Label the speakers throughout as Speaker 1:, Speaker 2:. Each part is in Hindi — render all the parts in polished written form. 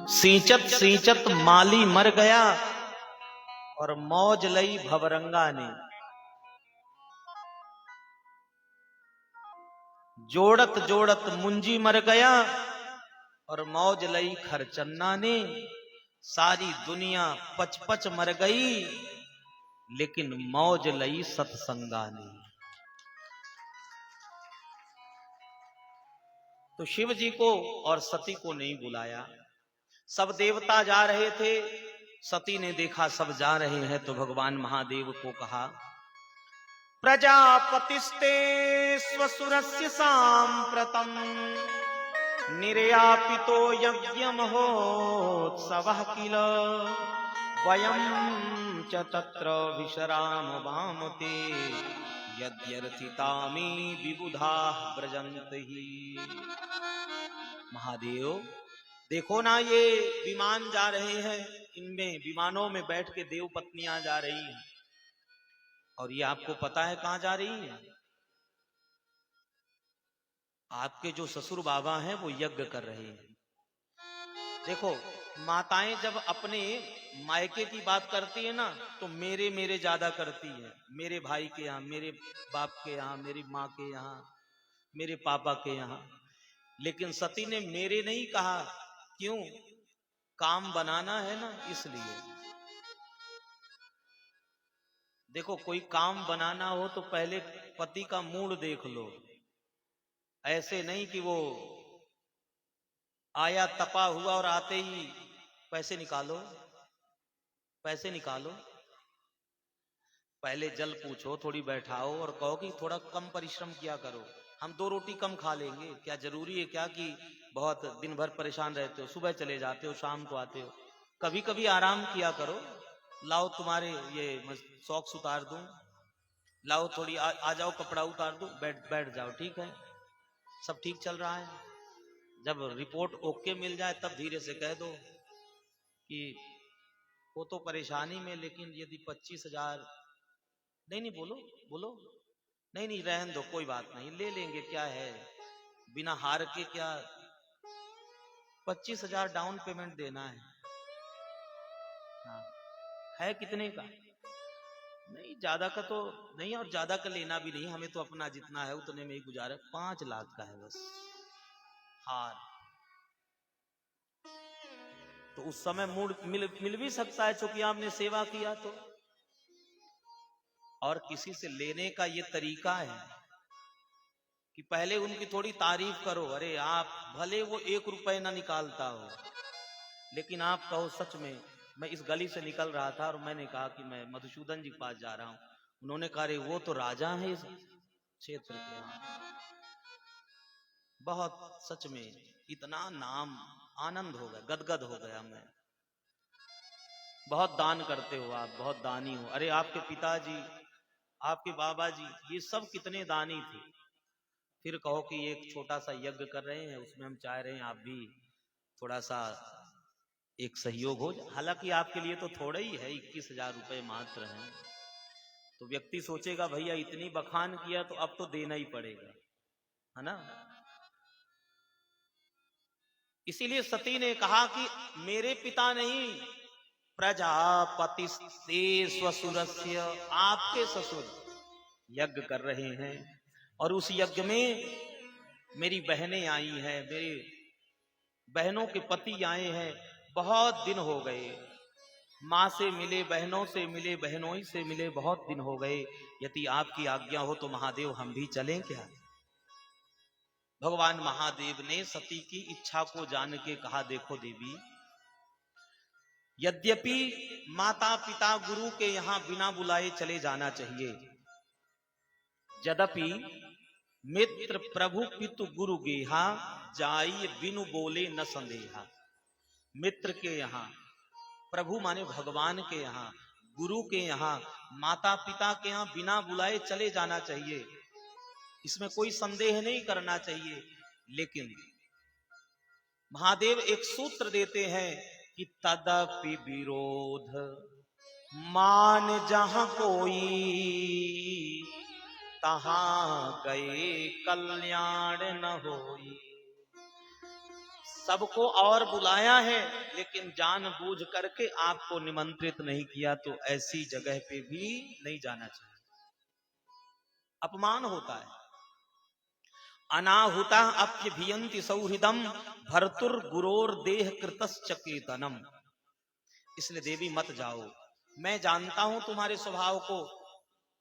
Speaker 1: सींचत सींचत माली मर गया और मौज लई भवरंगा ने। जोड़त जोड़त मुंजी मर गया और मौज लई खरचन्ना ने। सारी दुनिया पच पच मर गई लेकिन मौज लई सतसंगा ने। तो शिव जी को और सती को नहीं बुलाया। सब देवता जा रहे थे, सती ने देखा सब जा रहे हैं तो भगवान महादेव को कहा, प्रजापतिस्ते स्वसुरस्य सांप्रतम निर्यापितो यज्ञमहोत्सवः किल वयं च तत्र विश्राम वामते यद्यर्थितामी विबुधाः व्रजन्ति। महादेव देखो ना, ये विमान जा रहे हैं, इनमें विमानों में बैठ के देव पत्नियां जा रही हैं और ये आपको पता है कहां जा रही है? आपके जो ससुर बाबा हैं वो यज्ञ कर रहे हैं। देखो, माताएं जब अपने मायके की बात करती है ना तो मेरे मेरे ज्यादा करती है। मेरे भाई के यहाँ, मेरे बाप के यहाँ, मेरी माँ के यहाँ, मेरे पापा के यहाँ। लेकिन सती ने मेरे नहीं कहा। क्यों? काम बनाना है ना, इसलिए। देखो, कोई काम बनाना हो तो पहले पति का मूड देख लो। ऐसे नहीं कि वो आया तपा हुआ और आते ही पैसे निकालो, पैसे निकालो। पहले जल पूछो, थोड़ी बैठाओ और कहो कि थोड़ा कम परिश्रम किया करो, हम 2 रोटी कम खा लेंगे। क्या जरूरी है क्या कि बहुत दिन भर परेशान रहते हो, सुबह चले जाते हो शाम को आते हो? कभी कभी आराम किया करो। लाओ तुम्हारे ये शौक उतार दूं, लाओ थोड़ी आ जाओ, कपड़ा उतार दूं, बैठ जाओ, ठीक है, सब ठीक चल रहा है। जब रिपोर्ट ओके मिल जाए तब धीरे से कह दो कि वो तो परेशानी में, लेकिन यदि 25,000 नहीं बोलो बोलो, नहीं रहने दो, कोई बात नहीं, ले लेंगे, क्या है, बिना हार के क्या। 25,000 डाउन पेमेंट देना है। हाँ, है कितने का? नहीं ज्यादा का तो नहीं और ज्यादा का लेना भी नहीं, हमें तो अपना जितना है उतने में ही गुजारा। 5 लाख का है बस हार। तो उस समय मूड मिल भी सकता है क्योंकि आपने सेवा किया तो। और किसी से लेने का ये तरीका है कि पहले उनकी थोड़ी तारीफ करो। अरे आप भले वो 1 रुपए ना निकालता हो, लेकिन आप कहो सच में मैं इस गली से निकल रहा था और मैंने कहा कि मैं मधुसूदन जी के पास जा रहा हूं। उन्होंने कहा रे वो तो राजा है इस क्षेत्र के। बहुत सच में इतना नाम, आनंद हो गया, गदगद हो गया मैं। बहुत दान करते हो आप, बहुत दानी हो। अरे आपके पिताजी, आपके बाबा जी, ये सब कितने दानी थे। फिर कहो कि एक छोटा सा यज्ञ कर रहे हैं, उसमें हम चाह रहे हैं आप भी थोड़ा सा एक सहयोग हो जाए। हालांकि आपके लिए तो थोड़ा ही है, 21,000 रुपए मात्र हैं। तो व्यक्ति सोचेगा भैया इतनी बखान किया तो अब तो देना ही पड़ेगा, है ना। इसीलिए सती ने कहा कि मेरे पिता नहीं, प्रजापति स्वसुरस्य, आपके ससुर यज्ञ कर रहे हैं और उस यज्ञ में मेरी बहनें आई हैं, मेरी बहनों के पति आए हैं। बहुत दिन हो गए, माँ से मिले, बहनों से मिले, बहनों से मिले, बहुत दिन हो गए। यदि आपकी आज्ञा हो तो महादेव हम भी चलें क्या? भगवान महादेव ने सती की इच्छा को जान के कहा, देखो देवी, यद्यपि माता पिता गुरु के यहां बिना बुलाए चले जाना चाहिए, यद्यपि मित्र प्रभु पितु गुरु गेहा जाई बिनु बोले न संदेहा। मित्र के यहाँ, प्रभु माने भगवान के यहाँ, गुरु के यहाँ, माता पिता के यहाँ बिना बुलाए चले जाना चाहिए, इसमें कोई संदेह नहीं करना चाहिए। लेकिन महादेव एक सूत्र देते हैं कि तदपि विरोध मान जहां कोई, तहां गए कल्याण न होई। सबको और बुलाया है, लेकिन जानबूझ करके आपको निमंत्रित नहीं किया, तो ऐसी जगह पे भी नहीं जाना चाहिए, अपमान होता है। अनाहुता अप्यभियन्ति सौहृदम भर्तुर गुरोर देह कृतश्चकेतनम। इसलिए देवी मत जाओ, मैं जानता हूं तुम्हारे स्वभाव को,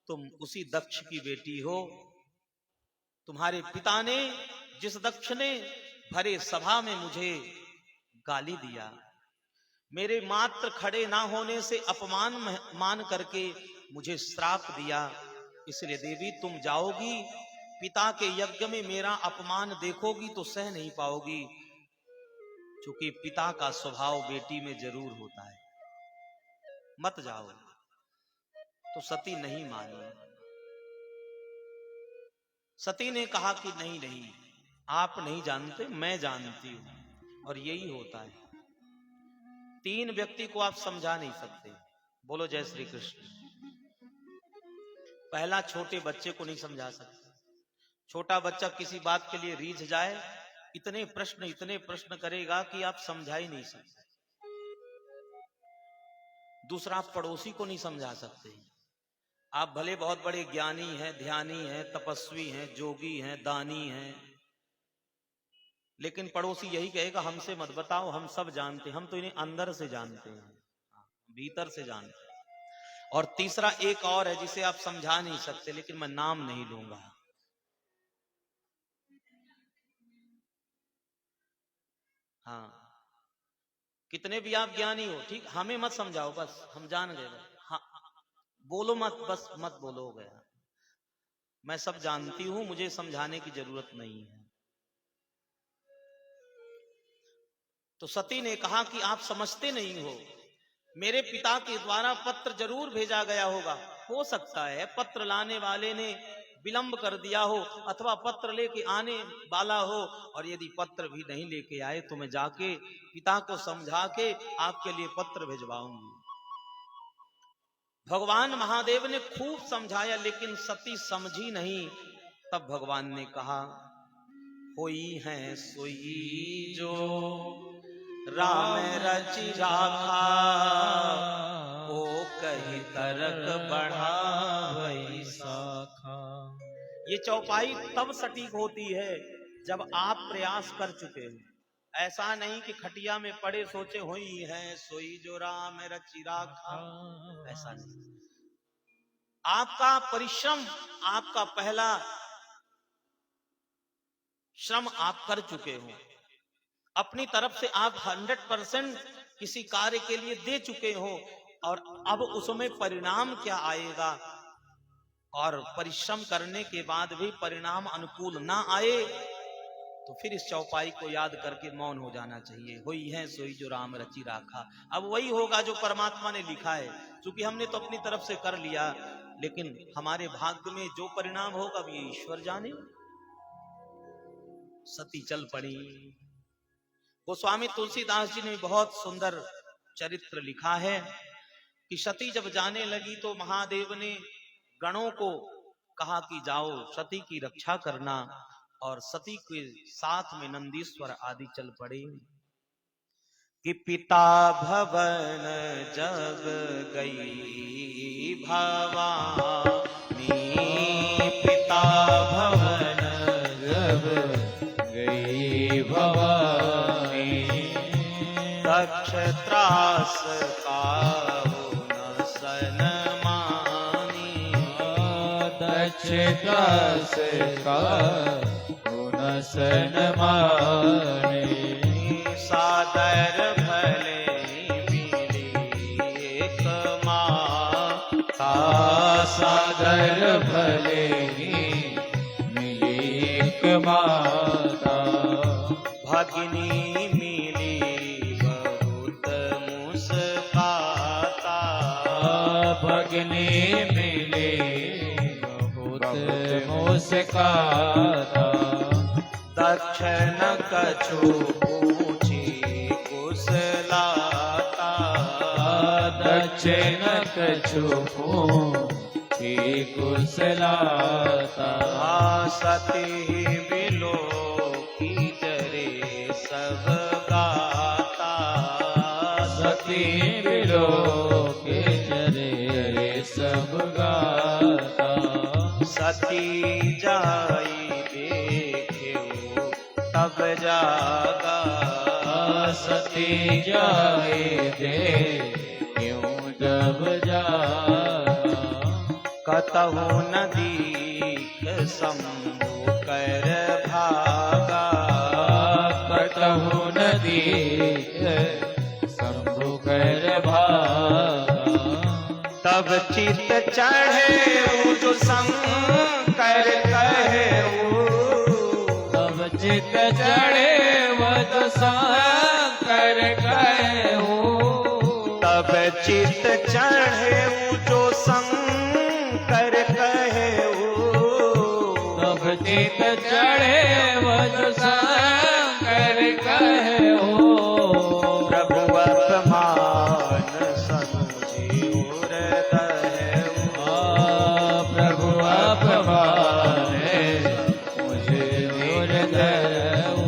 Speaker 1: तुम उसी दक्ष की बेटी हो। तुम्हारे पिता ने, जिस दक्ष ने भरे सभा में मुझे गाली दिया, मेरे मात्र खड़े ना होने से अपमान मान करके मुझे श्राप दिया, इसलिए देवी तुम जाओगी, पिता के यज्ञ में मेरा अपमान देखोगी तो सह नहीं पाओगी, क्योंकि पिता का स्वभाव बेटी में जरूर होता है, मत जाओ। तो सती नहीं मानी। सती ने कहा कि नहीं नहीं, आप नहीं जानते, मैं जानती हूं। और यही होता है, तीन व्यक्ति को आप समझा नहीं सकते। बोलो जय श्री कृष्ण। पहला, छोटे बच्चे को नहीं समझा सकते। छोटा बच्चा किसी बात के लिए रीझ जाए, इतने प्रश्न करेगा कि आप समझा ही नहीं सकते। दूसरा, आप पड़ोसी को नहीं समझा सकते। आप भले बहुत बड़े ज्ञानी हैं, ध्यानी हैं, तपस्वी हैं, जोगी हैं, दानी हैं, लेकिन पड़ोसी यही कहेगा हमसे मत बताओ, हम सब जानते हैं, हम तो इन्हें अंदर से जानते हैं, भीतर से जानते हैं। और तीसरा एक और है जिसे आप समझा नहीं सकते, लेकिन मैं नाम नहीं लूंगा। हाँ, कितने भी आप ज्ञानी हो, ठीक, हमें मत समझाओ, बस हम जान गए। हाँ, बोलो मत, बस मत बोलो, गया। मैं सब जानती हूं, मुझे समझाने की जरूरत नहीं है। तो सती ने कहा कि आप समझते नहीं हो, मेरे पिता के द्वारा पत्र जरूर भेजा गया होगा, हो सकता है पत्र लाने वाले ने विलंब कर दिया हो, अथवा पत्र लेके आने वाला हो, और यदि पत्र भी नहीं लेके आए तो मैं जाके पिता को समझा के आपके लिए पत्र भिजवाऊंगी। भगवान महादेव ने खूब समझाया, लेकिन सती समझी नहीं। तब भगवान ने कहा, होई है सोई जो राम रचि राखा, ओ कही तरक बढ़ावई शाखा। ये चौपाई तब सटीक होती है जब आप प्रयास कर चुके हो। ऐसा नहीं कि खटिया में पड़े सोचे हुई है सोई जो राम रचि राखा, ऐसा नहीं। आपका परिश्रम, आपका पहला श्रम आप कर चुके हो, अपनी तरफ से आप 100% किसी कार्य के लिए दे चुके हो, और अब उसमें परिणाम क्या आएगा, और परिश्रम करने के बाद भी परिणाम अनुकूल ना आए, तो फिर इस चौपाई को याद करके मौन हो जाना चाहिए। होई है सोई जो राम रचि राखा। अब वही होगा जो परमात्मा ने लिखा है, क्योंकि हमने तो अपनी तरफ से कर लिया, लेकिन हमारे भाग्य में जो परिणाम होगा अब ये ईश्वर जाने। सती चल पड़ी। गोस्वामी तुलसीदास जी ने बहुत सुंदर चरित्र लिखा है कि सती जब जाने लगी तो महादेव ने गणों को कहा कि जाओ सती की रक्षा करना, और सती के साथ में नंदीश्वर आदि चल पड़े। कि पिता भवन जब गई भवानी, पिता भवन जब गई भवानी, दक्ष त्रास काहू न सनमानी, दक्ष त्रास काहू न सनमानी, सादर भले मिली एक माता, सादर भले मिली एक माता, भगिनी मिली बहुत मुस्काता, भगिनी मिली बहुत मुस्काता, दक्षिण कछु पूछी कुशलाता, दक्षिण कछु पूछी कुशलाता, सती बिलो की जरे सब
Speaker 2: सती बिलो के चरे सब गाता।
Speaker 1: सती जाई देखे तब जागा।
Speaker 2: सती जाए दे क्यों जब जागा।
Speaker 1: कतहु न दीख शंभु कर भागा।
Speaker 2: कतहु न दीख शंभु कर भागा।
Speaker 1: तब चित चढ़े जो शंकर कहे।
Speaker 2: तब चित चढ़े वद शंकर कहो।
Speaker 1: तब चित चढ़े जो शंकर कहे।
Speaker 2: तब चित चढ़े वद शंकर कहो।
Speaker 1: प्रभु अपमान समुझियोर दहेउ।
Speaker 2: प्रभु अपमान मुझे दूर दहु।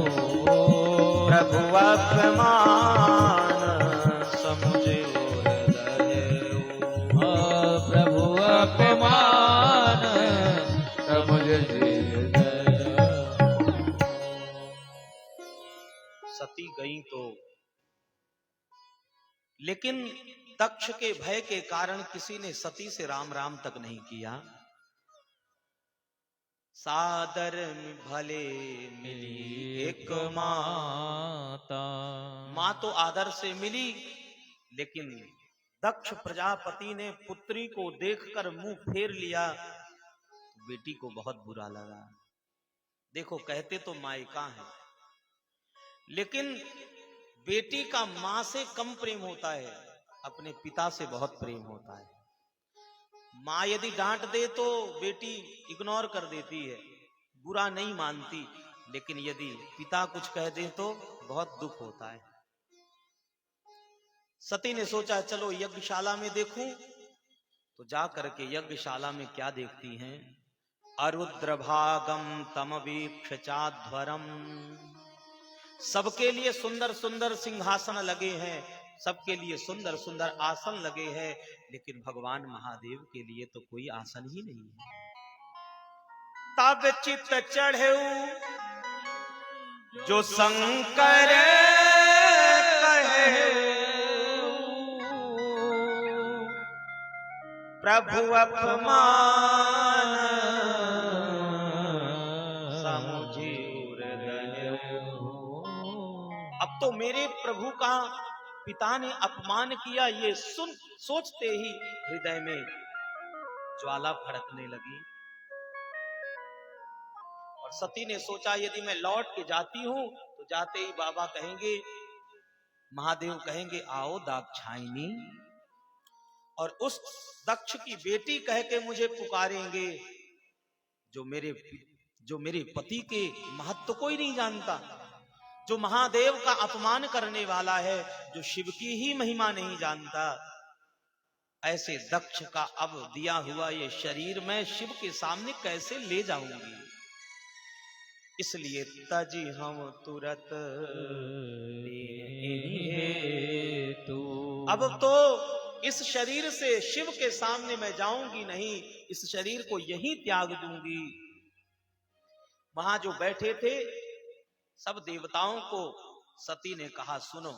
Speaker 1: प्रभु अपमान समुझियोर दहेउ।
Speaker 2: प्रभु अपमान मुझे दूर दहु।
Speaker 1: सती गई तो, लेकिन दक्ष के भय के कारण किसी ने सती से राम राम तक नहीं किया। सादर भले मिली एक
Speaker 2: माता।
Speaker 1: मां तो आदर से मिली, लेकिन दक्ष प्रजापति ने पुत्री को देखकर मुंह फेर लिया। बेटी को बहुत बुरा लगा। देखो, कहते तो मायका है, लेकिन बेटी का मां से कम प्रेम होता है, अपने पिता से बहुत प्रेम होता है। मां यदि डांट दे तो बेटी इग्नोर कर देती है, बुरा नहीं मानती, लेकिन यदि पिता कुछ कह दे तो बहुत दुख होता है। सती ने सोचा चलो यज्ञशाला में देखूं, तो जा करके यज्ञशाला में क्या देखती हैं? अरुद्र भागम तम वीक्ष चाध्वरम। सबके लिए सुंदर सुंदर सिंहासन लगे हैं, सबके लिए सुंदर सुंदर आसन लगे हैं, लेकिन भगवान महादेव के लिए तो कोई आसन ही नहीं है। तब चित्त चढ़े जो शंकर कहे। प्रभु अपमान समुझियोर दहेउ। अब तो मेरे प्रभु का पिता ने अपमान किया, ये सुन सोचते ही हृदय में ज्वाला भड़कने लगी। और सती ने सोचा यदि मैं लौट के जाती हूं तो जाते ही बाबा कहेंगे, महादेव कहेंगे आओ दाक्षायणी, और उस दक्ष की बेटी कह के मुझे पुकारेंगे, जो मेरे पति के महत्व को ही नहीं जानता, जो महादेव का अपमान करने वाला है, जो शिव की ही महिमा नहीं जानता। ऐसे दक्ष का अब दिया हुआ ये शरीर मैं शिव के सामने कैसे ले जाऊंगी? इसलिए तजी हम तुरत
Speaker 2: तू।
Speaker 1: अब तो इस शरीर से शिव के सामने मैं जाऊंगी नहीं, इस शरीर को यहीं त्याग दूंगी। वहां जो बैठे थे सब देवताओं को सती ने कहा, सुनो,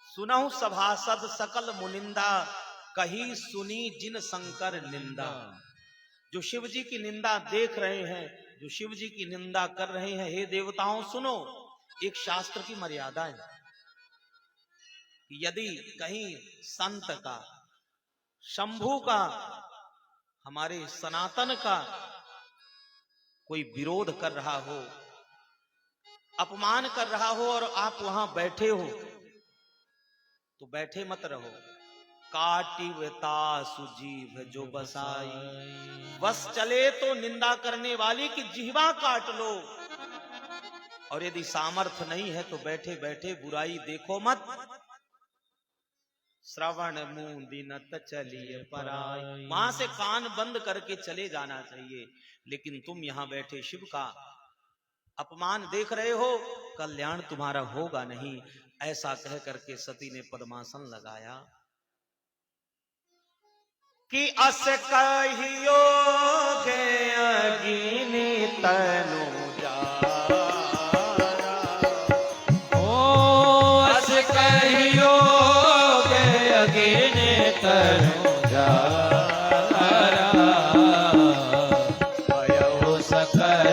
Speaker 1: सुनहु सभासद सकल मुनिंदा, कही सुनी जिन शंकर निंदा। जो शिव जी की निंदा देख रहे हैं, जो शिव जी की निंदा कर रहे हैं, हे देवताओं सुनो, एक शास्त्र की मर्यादा है। यदि कहीं संत का, शंभु का, हमारे सनातन का कोई विरोध कर रहा हो, अपमान कर रहा हो, और आप वहां बैठे हो, तो बैठे मत रहो। काटिवता सुजीव जो बसाई, बस चले तो निंदा करने वाली की जिह्वा काट लो। और यदि सामर्थ्य नहीं है तो बैठे बैठे बुराई देखो मत। श्रवण मुंदिनत चलिए पराई, वहां से कान बंद करके चले जाना चाहिए। लेकिन तुम यहां बैठे शिव का अपमान देख रहे हो, कल्याण तुम्हारा होगा नहीं। ऐसा कह करके सती ने पद्मासन लगाया कि अस कहियो गे अगिनी तनु जारा।
Speaker 2: ओ अस कहियो गे अगिनी तनु जारा। भयो सकल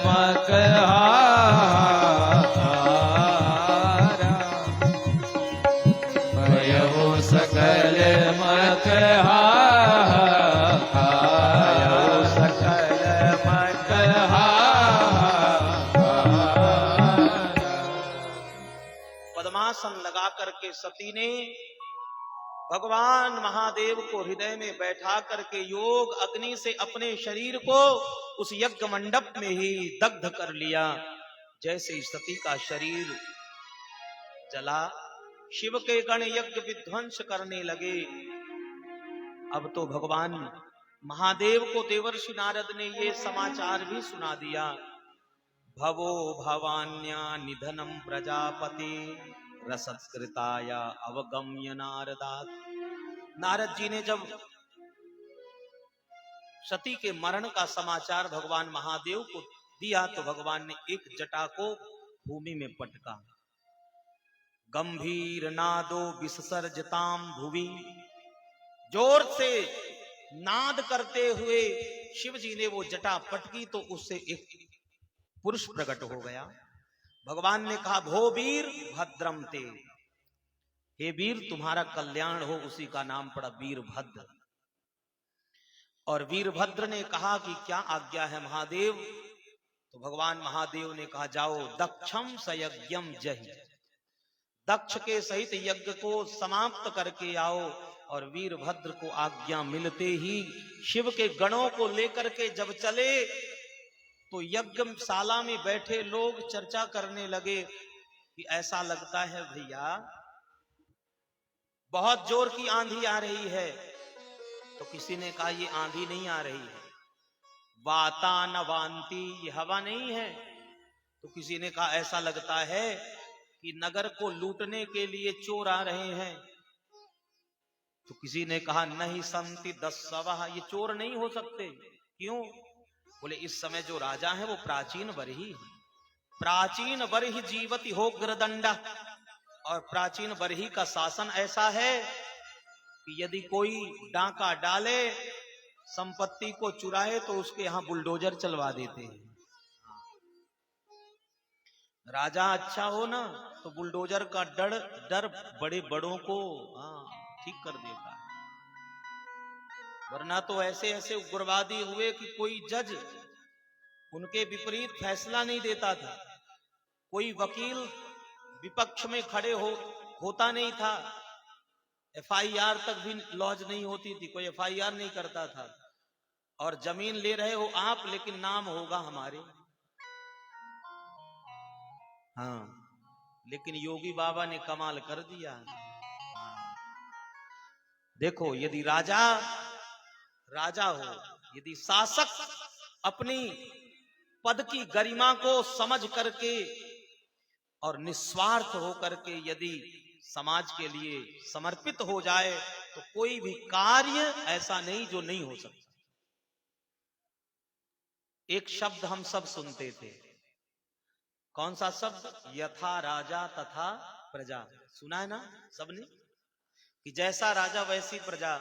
Speaker 2: मकहारा। भयो सकल मकहारा।
Speaker 1: पद्मासन लगा करके सती ने भगवान महादेव को हृदय में बैठा करके योग अग्नि से अपने शरीर को उस यज्ञ मंडप में ही दग्ध कर लिया। जैसे ही सती का शरीर जला, शिव के गण यज्ञ विध्वंस करने लगे। अब तो भगवान महादेव को देवर्षि नारद ने ये समाचार भी सुना दिया। भवो भवान्या निधनम प्रजापति रसत्कृताया अवगम्य नारदात। नारद जी ने जब सती के मरण का समाचार भगवान महादेव को दिया तो भगवान ने एक जटा को भूमि में पटका। गंभीर नादो विसर्जताम भुवि, जोर से नाद करते हुए शिव जी ने वो जटा पटकी तो उससे एक पुरुष प्रकट हो गया। भगवान ने कहा, भो वीर भद्रम ते, हे वीर तुम्हारा कल्याण हो। उसी का नाम पड़ा वीरभद्र। और वीरभद्र ने कहा कि क्या आज्ञा है महादेव। तो भगवान महादेव ने कहा, जाओ दक्षम सयज्ञम जहि, दक्ष के सहित यज्ञ को समाप्त करके आओ। और वीरभद्र को आज्ञा मिलते ही शिव के गणों को लेकर के जब चले तो यज्ञशाला में बैठे लोग चर्चा करने लगे कि ऐसा लगता है भैया बहुत जोर की आंधी आ रही है। तो किसी ने कहा ये आंधी नहीं आ रही है, वातानवांती, ये हवा नहीं है। तो किसी ने कहा ऐसा लगता है कि नगर को लूटने के लिए चोर आ रहे हैं। तो किसी ने कहा नहीं संति 10 सवा, ये चोर नहीं हो सकते। क्यों? बोले इस समय जो राजा है वो प्राचीन बरही है। प्राचीन बरही जीवति हो ग्रदंडा। और प्राचीन बरही का शासन ऐसा है कि यदि कोई डांका डाले, संपत्ति को चुराए, तो उसके यहां बुलडोजर चलवा देते हैं। राजा अच्छा हो ना तो बुलडोजर का डर बड़े बड़ों को ठीक कर देता है। वरना तो ऐसे ऐसे उग्रवादी हुए कि कोई जज उनके विपरीत फैसला नहीं देता था, कोई वकील विपक्ष में खड़े होता नहीं था, FIR तक भी लॉज नहीं होती थी, कोई FIR नहीं करता था। और जमीन ले रहे हो आप, लेकिन नाम होगा हमारे। हाँ, लेकिन योगी बाबा ने कमाल कर दिया। देखो, यदि राजा हो, यदि शासक अपनी पद की गरिमा को समझ करके और निस्वार्थ हो करके यदि समाज के लिए समर्पित हो जाए तो कोई भी कार्य ऐसा नहीं जो नहीं हो सकता। एक शब्द हम सब सुनते थे, कौन सा शब्द? यथा राजा तथा प्रजा। सुना है ना सबने कि जैसा राजा वैसी प्रजा।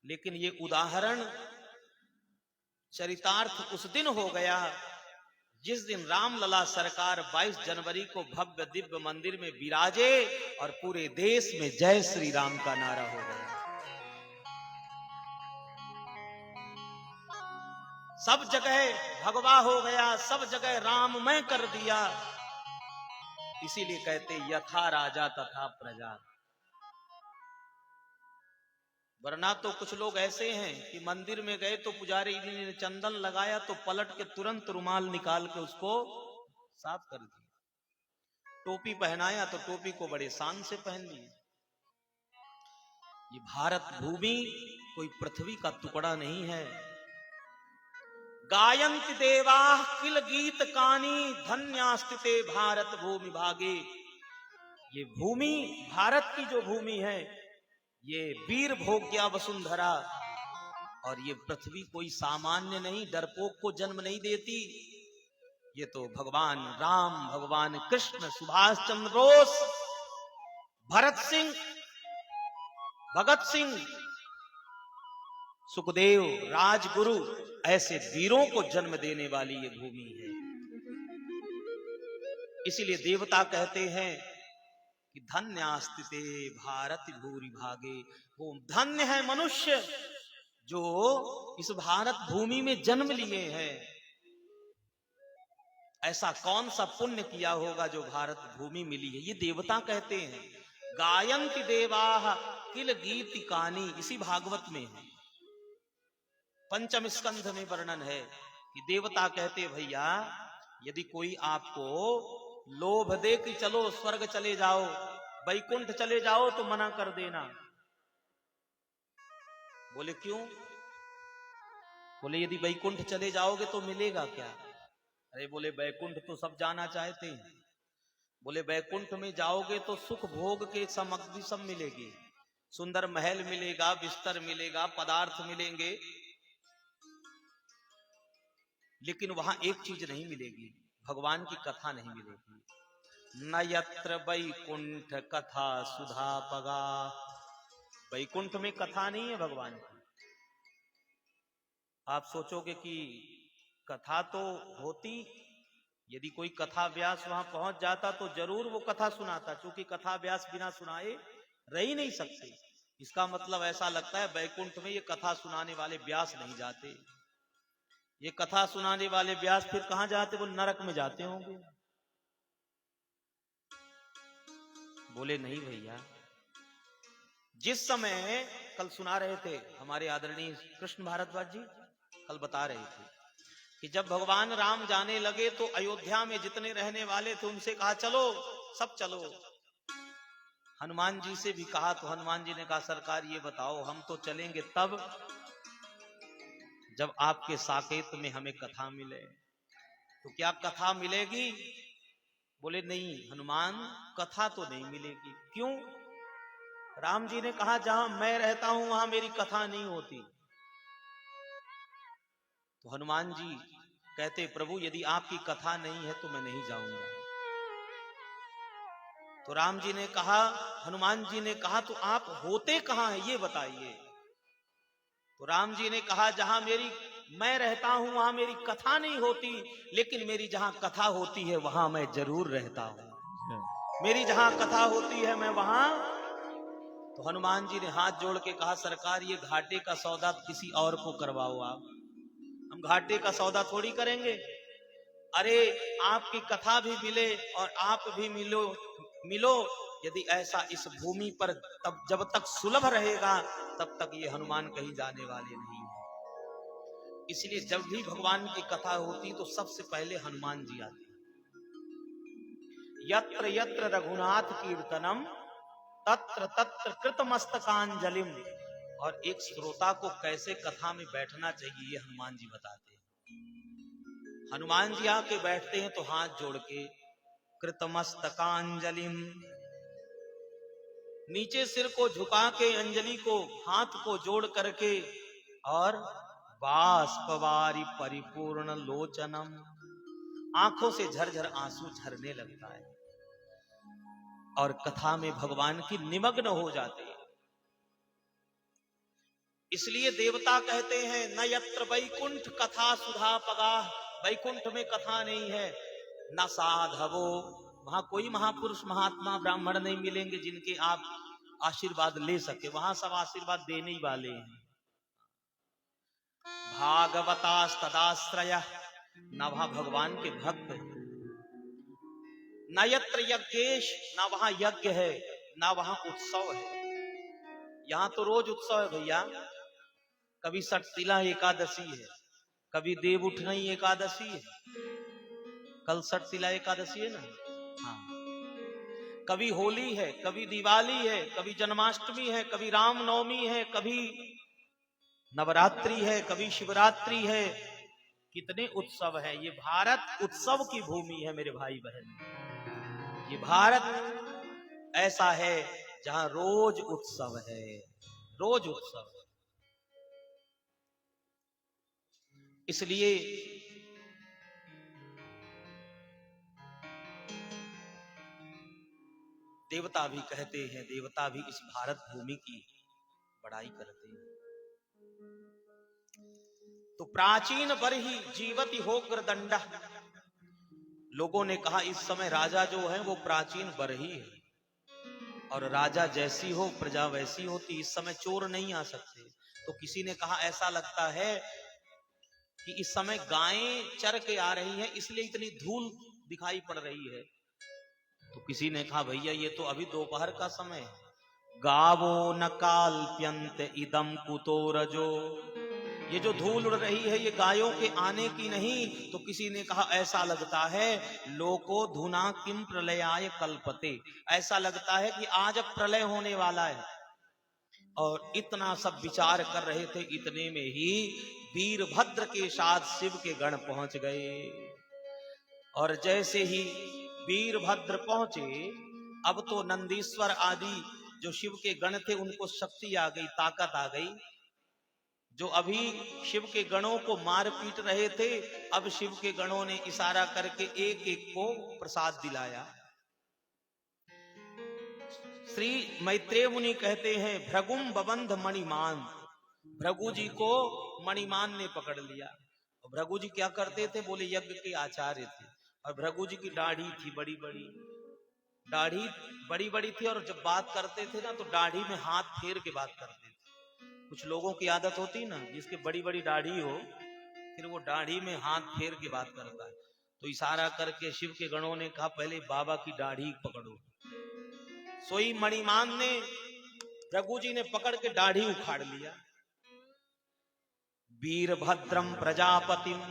Speaker 1: लेकिन ये उदाहरण चरितार्थ उस दिन हो गया जिस दिन रामलला सरकार 22 जनवरी को भव्य दिव्य मंदिर में विराजे और पूरे देश में जय श्री राम का नारा हो गया। सब जगह भगवा हो गया, सब जगह राममय कर दिया। इसीलिए कहते यथा राजा तथा प्रजा। वरना तो कुछ लोग ऐसे हैं कि मंदिर में गए तो पुजारी जी ने चंदन लगाया तो पलट के तुरंत रुमाल निकाल के उसको साफ कर दिया। टोपी पहनाया तो टोपी को बड़े शान से पहन लिए। ये भारत भूमि कोई पृथ्वी का टुकड़ा नहीं है। गायंत देवा किल गीत कानी धन्यास्तिते भारत भूमि भागे। ये भूमि, भारत की जो भूमि है, ये वीर भोग्या वसुंधरा, और ये पृथ्वी कोई सामान्य नहीं, डरपोक को जन्म नहीं देती। ये तो भगवान राम, भगवान कृष्ण, सुभाष चंद्र बोस, भरत सिंह, भगत सिंह, सुखदेव, राजगुरु, ऐसे वीरों को जन्म देने वाली ये भूमि है। इसीलिए देवता कहते हैं कि धन्यास्ति ते भारत भूरि भागे, वो धन्य है मनुष्य जो इस भारत भूमि में जन्म लिए हैं। ऐसा कौन सा पुण्य किया होगा जो भारत भूमि मिली है, ये देवता कहते हैं। गायन्ति देवाः किल गीतिकानि, इसी भागवत में है, पंचम स्कंध में वर्णन है कि देवता कहते भैया यदि कोई आपको लोभ दे कि चलो स्वर्ग चले जाओ, वैकुंठ चले जाओ, तो मना कर देना। बोले क्यों? बोले यदि वैकुंठ चले जाओगे तो मिलेगा क्या? अरे बोले वैकुंठ तो सब जाना चाहते हैं। बोले वैकुंठ में जाओगे तो सुख भोग के सामग्री सब मिलेगी, सुंदर महल मिलेगा, बिस्तर मिलेगा, पदार्थ मिलेंगे, लेकिन वहां एक चीज नहीं मिलेगी, भगवान की कथा नहीं मिलेगी। न यत्र वैकुंठ कथा सुधा पगा, वैकुंठ में कथा नहीं है भगवान की। आप सोचोगे कि कथा तो होती, यदि कोई कथा व्यास वहां पहुंच जाता तो जरूर वो कथा सुनाता, क्योंकि कथा व्यास बिना सुनाए रह ही नहीं सकते। इसका मतलब ऐसा लगता है वैकुंठ में ये कथा सुनाने वाले व्यास नहीं जाते। ये कथा सुनाने वाले व्यास फिर कहां जाते? वो नरक में जाते होंगे। बोले नहीं भैया, जिस समय कल सुना रहे थे हमारे आदरणीय कृष्ण भारद्वाज जी, कल बता रहे थे कि जब भगवान राम जाने लगे तो अयोध्या में जितने रहने वाले थे उनसे कहा चलो, सब चलो। हनुमान जी से भी कहा तो हनुमान जी ने कहा सरकार ये बताओ, हम तो चलेंगे तब जब आपके साकेत में हमें कथा मिले। तो क्या कथा मिलेगी? बोले नहीं हनुमान, कथा तो नहीं मिलेगी। क्यों? राम जी ने कहा जहां मैं रहता हूं वहां मेरी कथा नहीं होती। तो हनुमान जी कहते प्रभु यदि आपकी कथा नहीं है तो मैं नहीं जाऊंगा। तो राम जी ने कहा, हनुमान जी ने कहा तो आप होते कहां हैं ये बताइए। तो राम जी ने कहा जहां मैं रहता हूं वहां मेरी कथा नहीं होती, लेकिन मेरी जहां कथा होती है वहां मैं जरूर रहता हूं। मेरी जहां कथा होती है मैं वहां। तो हनुमान जी ने हाथ जोड़ के कहा सरकार ये घाटे का सौदा किसी और को करवाओ आप, हम घाटे का सौदा थोड़ी करेंगे। अरे आपकी कथा भी मिले और आप भी मिलो यदि ऐसा इस भूमि पर तब जब तक सुलभ रहेगा तब तक ये हनुमान कहीं जाने वाले नहीं है। इसलिए जब भी भगवान की कथा होती तो सबसे पहले हनुमान जी आते। यत्र यत्र रघुनाथ कीर्तनम तत्र तत्र कृतमस्तकांजलिम। और एक श्रोता को कैसे कथा में बैठना चाहिए ये हनुमान जी बताते हैं। हनुमान जी आके बैठते हैं तो हाथ जोड़ के कृतमस्तकांजलिम, नीचे सिर को झुका के अंजलि को हाथ को जोड़ करके, और बाष्पवारि परिपूर्ण लोचनम, आंखों से झरझर आंसू झरने लगता है और कथा में भगवान की निमग्न हो जाते हैं। इसलिए देवता कहते हैं न यत्र वैकुंठ कथा सुधा पगा, वैकुंठ में कथा नहीं है। न साधवो, वहां कोई महापुरुष महात्मा ब्राह्मण नहीं मिलेंगे जिनके आप आशीर्वाद ले सके, वहां सब आशीर्वाद देने ही वाले हैं। भागवतास्तदाश्रय, न वहां भगवान के भक्त हैं। न यत्र यज्ञेश, न वहां यज्ञ है, न वहां उत्सव है। यहां तो रोज उत्सव है भैया, कभी सटतिला एकादशी है, कभी देव उठनी एकादशी है, कल सटतिला एकादशी है ना, हाँ। कभी होली है, कभी दिवाली है, कभी जन्माष्टमी है, कभी रामनवमी है, कभी नवरात्रि है, कभी शिवरात्रि है। कितने उत्सव है। ये भारत उत्सव की भूमि है मेरे भाई बहन। ये भारत ऐसा है जहां रोज उत्सव है, रोज उत्सव। इसलिए देवता भी कहते हैं, देवता भी इस भारत भूमि की बड़ाई करते हैं। तो प्राचीन बरही जीवति हो ग्रदंडा, लोगों ने कहा इस समय राजा जो है वो प्राचीन बरही है, और राजा जैसी हो प्रजा वैसी होती, इस समय चोर नहीं आ सकते। तो किसी ने कहा ऐसा लगता है कि इस समय गायें चर के आ रही हैं, इसलिए इतनी धूल दिखाई पड़ रही है। तो किसी ने कहा भैया ये तो अभी दोपहर का समय है, गावो न काल्प्यंत इदम कुतो रजो, ये जो धूल उड़ रही है ये गायों के आने की नहीं। तो किसी ने कहा ऐसा लगता है लोको धुना किम प्रलयाय कल्पते, ऐसा लगता है कि आज अब प्रलय होने वाला है। और इतना सब विचार कर रहे थे, इतने में ही वीरभद्र के साथ शिव के गण पहुंच गए। और जैसे ही वीरभद्र पहुंचे, अब तो नंदीश्वर आदि जो शिव के गण थे उनको शक्ति आ गई, ताकत आ गई। जो अभी शिव के गणों को मार पीट रहे थे, अब शिव के गणों ने इशारा करके एक एक को प्रसाद दिलाया। श्री मैत्रेय मुनि कहते हैं भृगुम बबंध मणिमान, भृगु जी को मणिमान ने पकड़ लिया। भृगु जी क्या करते थे, बोले यज्ञ के आचार्य थे, और भृगु जी की दाढ़ी थी बड़ी बड़ी, दाढ़ी बड़ी बड़ी थी, और जब बात करते थे ना तो दाढ़ी में हाथ फेर के बात करते थे। कुछ लोगों की आदत होती ना, जिसके बड़ी बड़ी दाढ़ी हो फिर वो दाढ़ी में हाथ फेर के बात करता है। तो इशारा करके शिव के गणों ने कहा पहले बाबा की दाढ़ी पकड़ो। सोई मणिमान ने, भृगु जी ने पकड़ के दाढ़ी उखाड़ लिया। वीरभद्रम प्रजापतिम,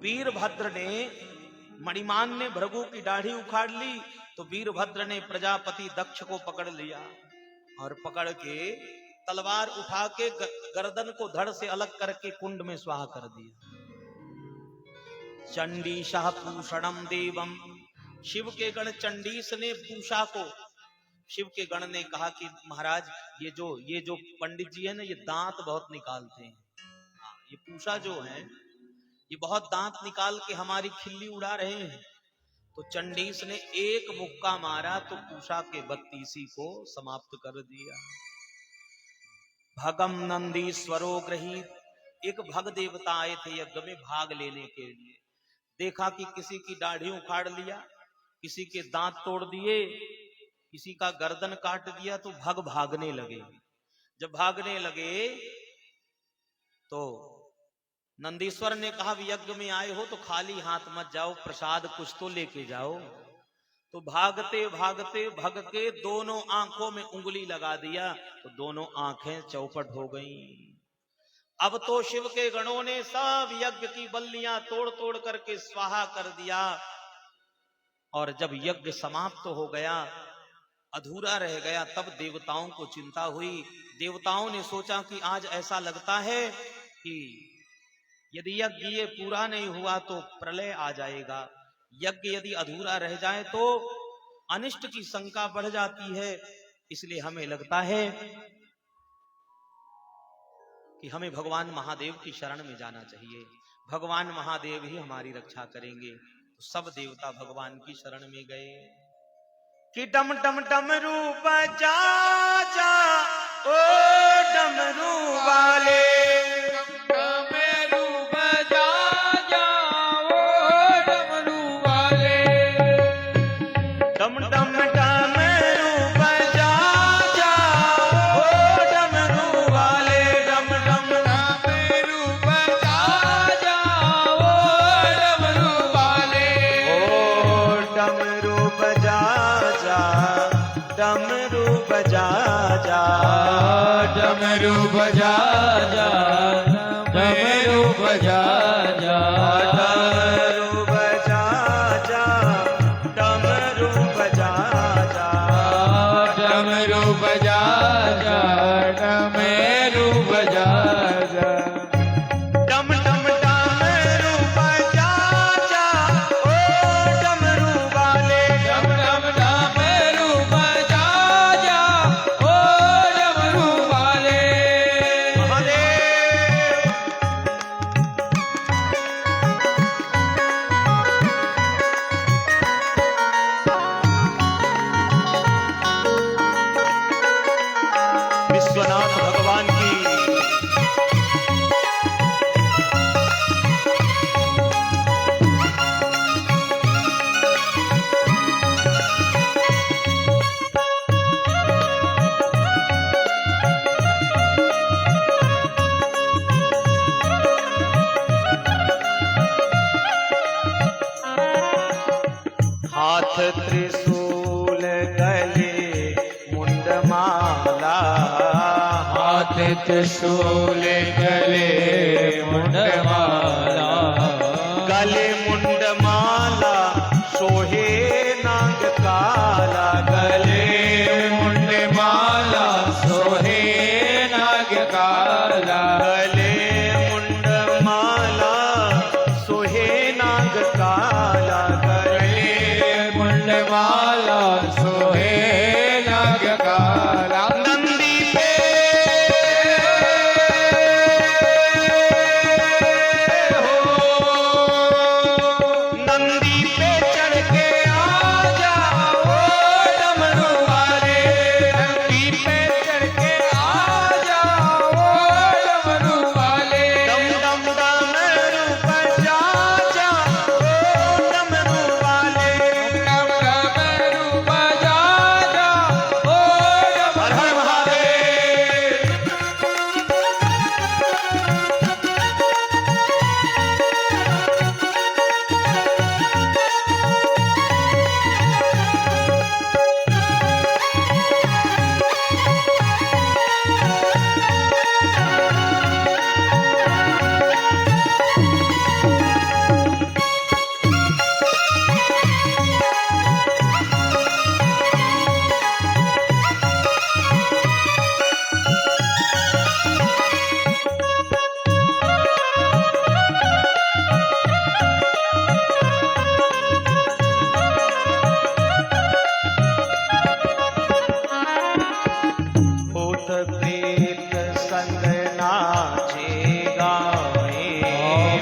Speaker 1: वीरभद्र ने, मणिमान ने भृगु की दाढ़ी उखाड़ ली, तो वीरभद्र ने प्रजापति दक्ष को पकड़ लिया, और पकड़ के तलवार उठा के गर्दन को धड़ से अलग करके कुंड में स्वाहा कर दिया। चंडीशाह पूषणम देवम, शिव के गण चंडीस ने पूषा को, शिव के गण ने कहा कि महाराज ये जो पंडित जी है ना, ये दांत बहुत निकालते हैं, ये पूषा जो है ये बहुत दांत निकाल के हमारी खिल्ली उड़ा रहे हैं। तो चंडीस ने एक मुक्का मारा तो पूषा के 32 को समाप्त कर दिया। भगम नंदीश्वरो गृहीत, एक भग देवता आए थे यज्ञ में भाग लेने के लिए। देखा कि किसी की दाढ़ी उखाड़ लिया, किसी के दांत तोड़ दिए, किसी का गर्दन काट दिया, तो भग भागने लगे। जब भागने लगे तो नंदीश्वर ने कहा यज्ञ में आए हो तो खाली हाथ मत जाओ, प्रसाद कुछ तो लेके जाओ। तो भागते भागते भग के दोनों आंखों में उंगली लगा दिया, तो दोनों आंखें चौपट हो गईं। अब तो शिव के गणों ने सब यज्ञ की बल्लियां तोड़ तोड़ करके स्वाहा कर दिया। और जब यज्ञ समाप्त हो गया, अधूरा रह गया, तब देवताओं को चिंता हुई। देवताओं ने सोचा कि आज ऐसा लगता है कि यदि यज्ञ ये पूरा नहीं हुआ तो प्रलय आ जाएगा, यज्ञ यदि अधूरा रह जाए तो अनिष्ट की शंका बढ़ जाती है। इसलिए हमें लगता है कि हमें भगवान महादेव की शरण में जाना चाहिए, भगवान महादेव ही हमारी रक्षा करेंगे। तो सब देवता भगवान की शरण में गए कि डम डम डमरू बजा जा ओ डमरू वाले,
Speaker 2: डमरू बजा जा, डमरू बजा जा,
Speaker 1: डमरू बजा जा, डमरू बजा जा,
Speaker 2: डमरू बजा जा, डमरू बजा जा,
Speaker 1: डम डम डमरू बजा जा ओ डमरू वाले,
Speaker 2: डम डम डमरू त्रिशूल गले मुंडमाला,
Speaker 1: गले मुंडमाला सोहे नाग काला,
Speaker 2: गले मुंडमाला सोहे नाग काला,
Speaker 1: गले मुंडमाला सोहे नाग काला,
Speaker 2: गले मुंडमाला सोहे नाग काला।
Speaker 1: नंदी पे नंदी पे चढ़ के आ जाओ डमरू वाले,
Speaker 2: नंदी पे चढ़ के आ जाओ डमरू वाले,
Speaker 1: डम डम डमरू बजा जाओ डमरू वाले,
Speaker 2: डम डमरू बजा जाओ
Speaker 1: हर हर महादेव। भूत प्रेत संग नाचे गाए,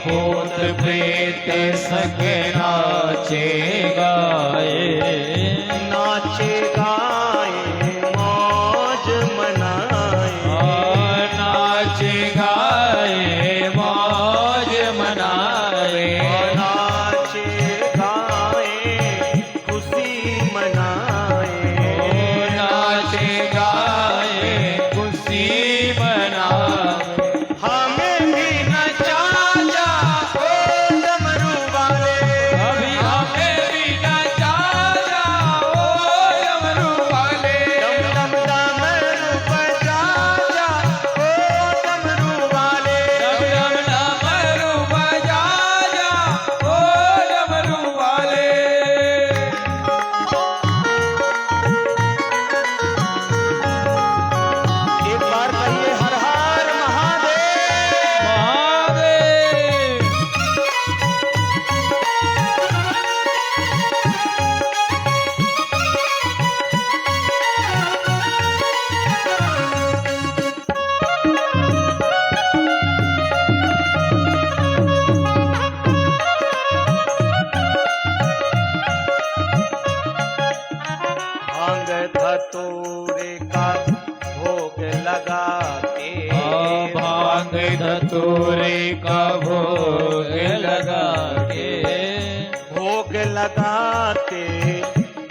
Speaker 2: भूत प्रेत संग नाचे गाए,
Speaker 1: नाचे गाए मौज मनाए,
Speaker 2: नाचे गाए मौज मनाए,
Speaker 1: नाचे गाए खुशी मनाए,
Speaker 2: नाचे गाए खुशी मनाए।
Speaker 1: हमें भी नचा जाओ डमरू वाले,
Speaker 2: अभी हमें भी नचा जाओ डमरू वाले,
Speaker 1: डम डम डमरू बजा जाओ डमरू वाले,
Speaker 2: डम डम डमरू बजा जाओ डमरू वाले।
Speaker 1: एक बार कहिए हर हर महादेव।
Speaker 2: महादेव
Speaker 1: भांग धतूरे का भोग लगाते,
Speaker 2: भांग धतूरे का भोग लगा के,
Speaker 1: भोग लगाते,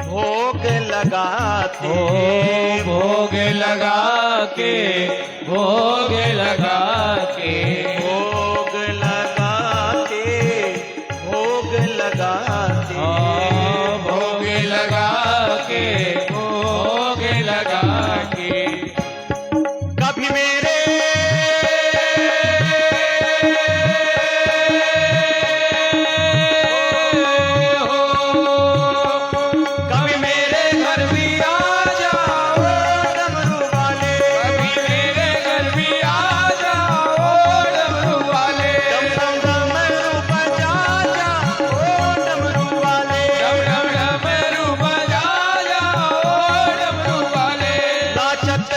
Speaker 1: भोग लगाते,
Speaker 2: ओ भोग लगा के, भोग लगा के,
Speaker 1: भोग लगाते, भोग लगाते,
Speaker 2: भोग लगा के, भोग लगा के।
Speaker 1: कभी मेरे कभी मेरे घर भी आ जाओ डमरू वाले,
Speaker 2: कभी मेरे घर भी आ जाओ डमरू वाले,
Speaker 1: डम डम डमरू बजा जाओ डमरू वाले,
Speaker 2: डम डम डमरू बजा जाओ डमरू वाले।
Speaker 1: नाचत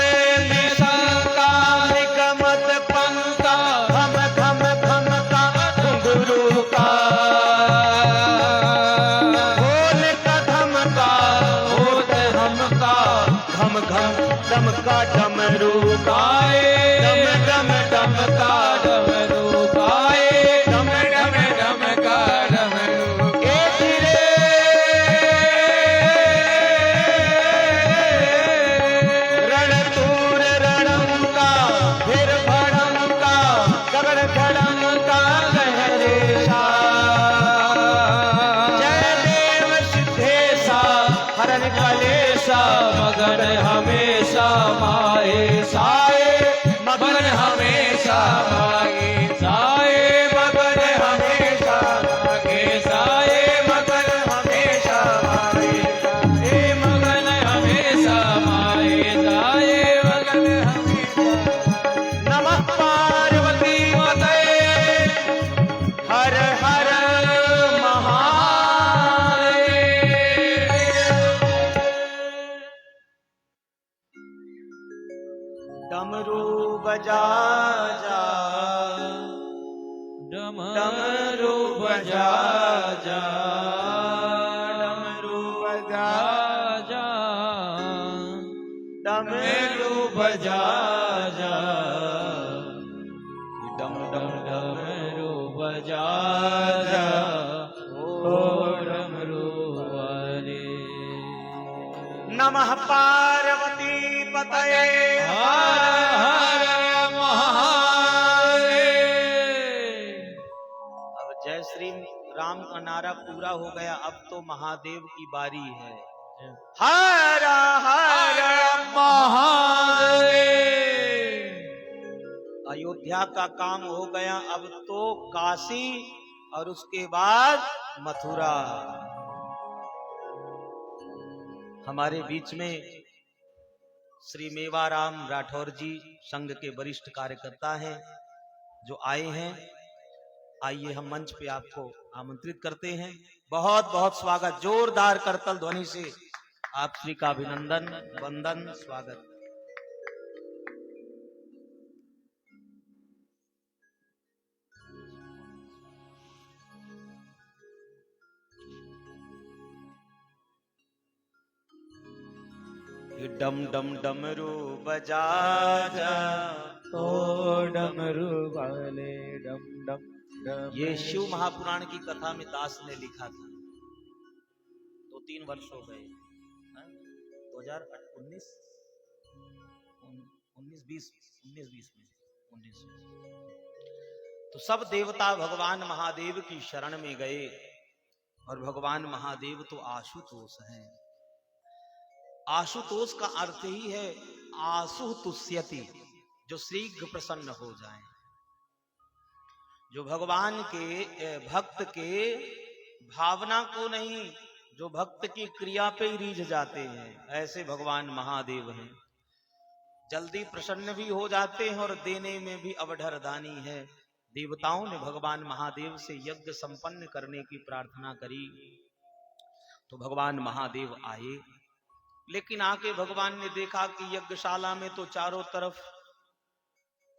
Speaker 1: निशंका निगमत पंका, खम खम खम का घुंघरू का, ढोल का धमका होत हमका, घम घम दमका डमरू
Speaker 2: गाए
Speaker 1: डम डम डमका
Speaker 2: डमरू गाए,
Speaker 1: डम
Speaker 2: डम डम का डमरू।
Speaker 1: ए धीरे रणतूर रणंका फिर भड़ंका, गगन खड़ंका गहरेशा, जय देव सिद्धेशा हरण कलेशा,
Speaker 2: मगन हमेशा माए साए,
Speaker 1: मगन डमरू बजा जा,
Speaker 2: डमरू बजा जा,
Speaker 1: डमरू बजा
Speaker 2: जा,
Speaker 1: डमरू
Speaker 2: बजा जा,
Speaker 1: डम डम
Speaker 2: डमरू बजा जा, ओ डमरू वाले।
Speaker 1: नमः पार्वती पतये
Speaker 2: हर हर महादेव।
Speaker 1: अब जय श्री राम का नारा पूरा हो गया, अब तो महादेव की बारी है। हर हर
Speaker 2: महादेव।
Speaker 1: अयोध्या का काम हो गया, अब तो काशी और उसके बाद मथुरा। हमारे बीच में श्री मेवाराम राठौर जी संघ के वरिष्ठ कार्यकर्ता हैं जो आए हैं। आइए हम मंच पे आपको आमंत्रित करते हैं। बहुत बहुत स्वागत, जोरदार करतल ध्वनि से आप श्री का अभिनंदन वंदन स्वागत। डम डम डमरू बजा जा,
Speaker 2: ओ डमरू वाले डम डम डम।
Speaker 1: ये शिव महापुराण की कथा में दास ने लिखा था। 2-3 वर्ष हो गए, 2019 19-20 में तो सब देवता भगवान महादेव की शरण में गए और भगवान महादेव तो आशुतोष हैं। आशुतोष का अर्थ ही है आशु तुष्यति, जो शीघ्र प्रसन्न हो जाए, जो भगवान के भक्त के भावना को नहीं, जो भक्त की क्रिया पे ही रीझ जाते हैं, ऐसे भगवान महादेव हैं। जल्दी प्रसन्न भी हो जाते हैं और देने में भी अवढर दानी है। देवताओं ने भगवान महादेव से यज्ञ संपन्न करने की प्रार्थना करी तो भगवान महादेव आए। लेकिन आके भगवान ने देखा कि यज्ञशाला में तो चारों तरफ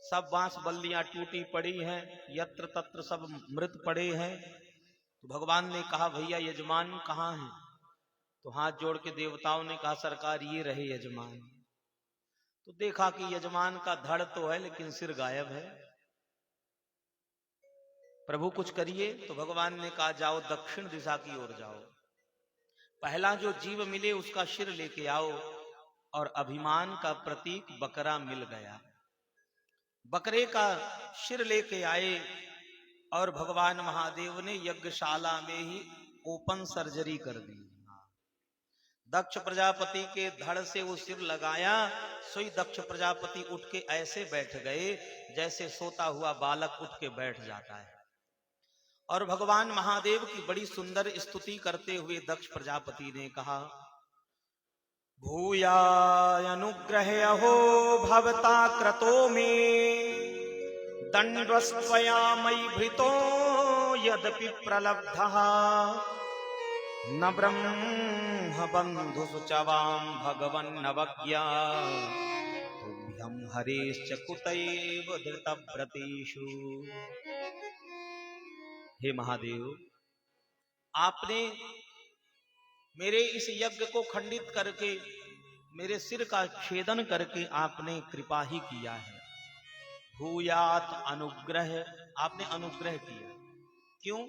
Speaker 1: सब बांस बल्लियां टूटी पड़ी हैं, यत्र तत्र सब मृत पड़े हैं। तो भगवान ने कहा भैया यजमान कहाँ हैं? तो हाथ जोड़ के देवताओं ने कहा सरकार ये रहे यजमान। तो देखा कि यजमान का धड़ तो है लेकिन सिर गायब है। प्रभु कुछ करिए। तो भगवान ने कहा जाओ दक्षिण दिशा की ओर जाओ, पहला जो जीव मिले उसका सिर लेके आओ। और अभिमान का प्रतीक बकरा मिल गया, बकरे का सिर लेके आए और भगवान महादेव ने यज्ञशाला में ही ओपन सर्जरी कर दी। दक्ष प्रजापति के धड़ से वो सिर लगाया, सोई दक्ष प्रजापति उठ के ऐसे बैठ गए जैसे सोता हुआ बालक उठ के बैठ जाता है। और भगवान महादेव की बड़ी सुंदर स्तुति करते हुए दक्ष प्रजापति ने कहा भूयानुग्रह अहो भवता क्रतो में दंडस्त्वया मयि भृतो यद्यपि प्रलब्धः न ब्रह्म बंधु सुचवाम भगवन्नवज्ञा तुभ्यं हरेश्च कुतैव धृतव्रतेषु। हे महादेव, आपने मेरे इस यज्ञ को खंडित करके मेरे सिर का छेदन करके आपने कृपा ही किया है। भूयात अनुग्रह, आपने अनुग्रह किया। क्यों?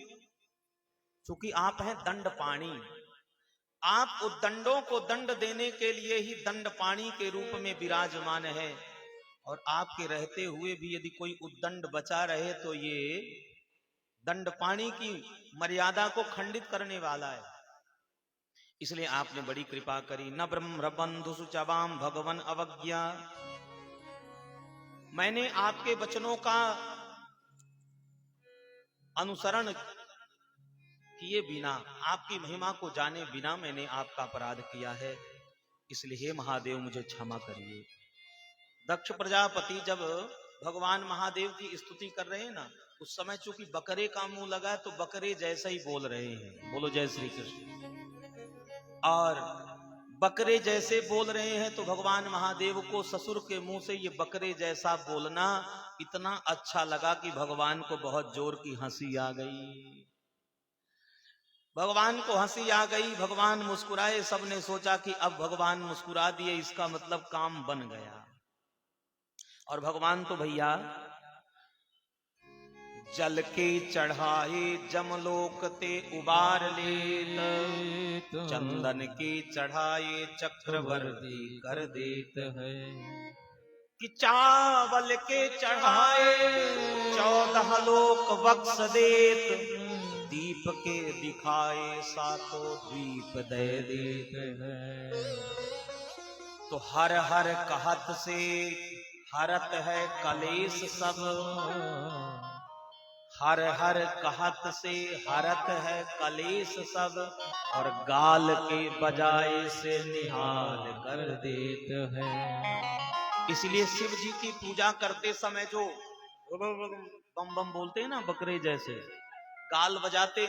Speaker 1: क्योंकि आप हैं दंडपाणी। आप उद्दंडों को दंड देने के लिए ही दंडपाणी के रूप में विराजमान है। और आपके रहते हुए भी यदि कोई उद्दंड बचा रहे तो ये दंडपाणी की मर्यादा को खंडित करने वाला है। इसलिए आपने बड़ी कृपा करी। न ब्रह्म बंधु सुचवाम भगवन अवज्ञा, मैंने आपके वचनों का अनुसरण किए बिना, आपकी महिमा को जाने बिना मैंने आपका अपराध किया है। इसलिए हे महादेव मुझे क्षमा करिए। दक्ष प्रजापति जब भगवान महादेव की स्तुति कर रहे हैं ना, उस समय चूंकि बकरे का मुंह लगा है तो बकरे जैसा ही बोल रहे हैं, बोलो जय श्री कृष्ण। और बकरे जैसे बोल रहे हैं, तो भगवान महादेव को ससुर के मुंह से ये बकरे जैसा बोलना इतना अच्छा लगा कि भगवान को बहुत जोर की हंसी आ गई। भगवान को हंसी आ गई, भगवान मुस्कुराए। सबने सोचा कि अब भगवान मुस्कुरा दिए, इसका मतलब काम बन गया। और भगवान तो भैया जल के चढ़ाए जमलोक ते उबार लेत, चंदन के चढ़ाए चक्रवर्ती कर देत है। कि चावल के चढ़ाए 14 लोक बख्श देत, दीप के दिखाए सातों द्वीप दे देत है। तो हर हर कहत से हरत है कलेश सब, हर हर कहत से हरत है कलेश सब, और गाल के बजाय से निहाल कर देत है। इसलिए शिव जी की पूजा करते समय जो बम बम बोलते हैं ना, बकरे जैसे गाल बजाते,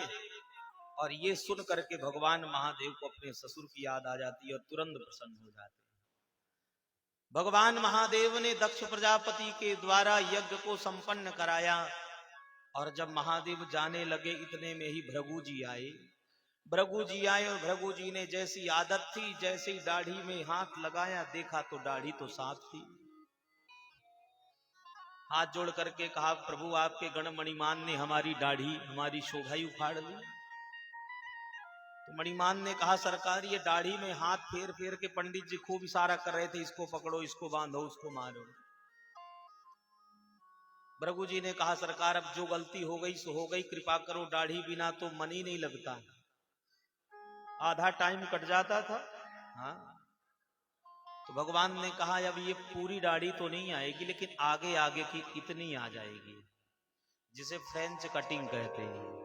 Speaker 1: और ये सुन करके भगवान महादेव को अपने ससुर की याद आ जाती है और तुरंत प्रसन्न हो जाते हैं। भगवान महादेव ने दक्ष प्रजापति के द्वारा यज्ञ को संपन्न कराया, और जब महादेव जाने लगे इतने में ही भृगु जी आए। भृगु जी आए और भृगु जी ने जैसी आदत थी, जैसे ही दाढ़ी में हाथ लगाया, देखा तो दाढ़ी तो साफ थी। हाथ जोड़ करके कहा, प्रभु आपके गण मणिमान ने हमारी दाढ़ी, हमारी शोभा ही उखाड़ ली। तो मणिमान ने कहा, सरकार ये दाढ़ी में हाथ फेर फेर के पंडित जी खूब इशारा कर रहे थे, इसको पकड़ो, इसको बांधो, उसको मारो। भृगु जी ने कहा, सरकार अब जो गलती हो गई सो हो गई, कृपा करो, दाढ़ी बिना तो मन ही नहीं लगता, आधा टाइम कट जाता था। हाँ, तो भगवान ने कहा, अब ये पूरी दाढ़ी तो नहीं आएगी, लेकिन आगे आगे की इतनी आ जाएगी, जिसे फ्रेंच कटिंग कहते हैं।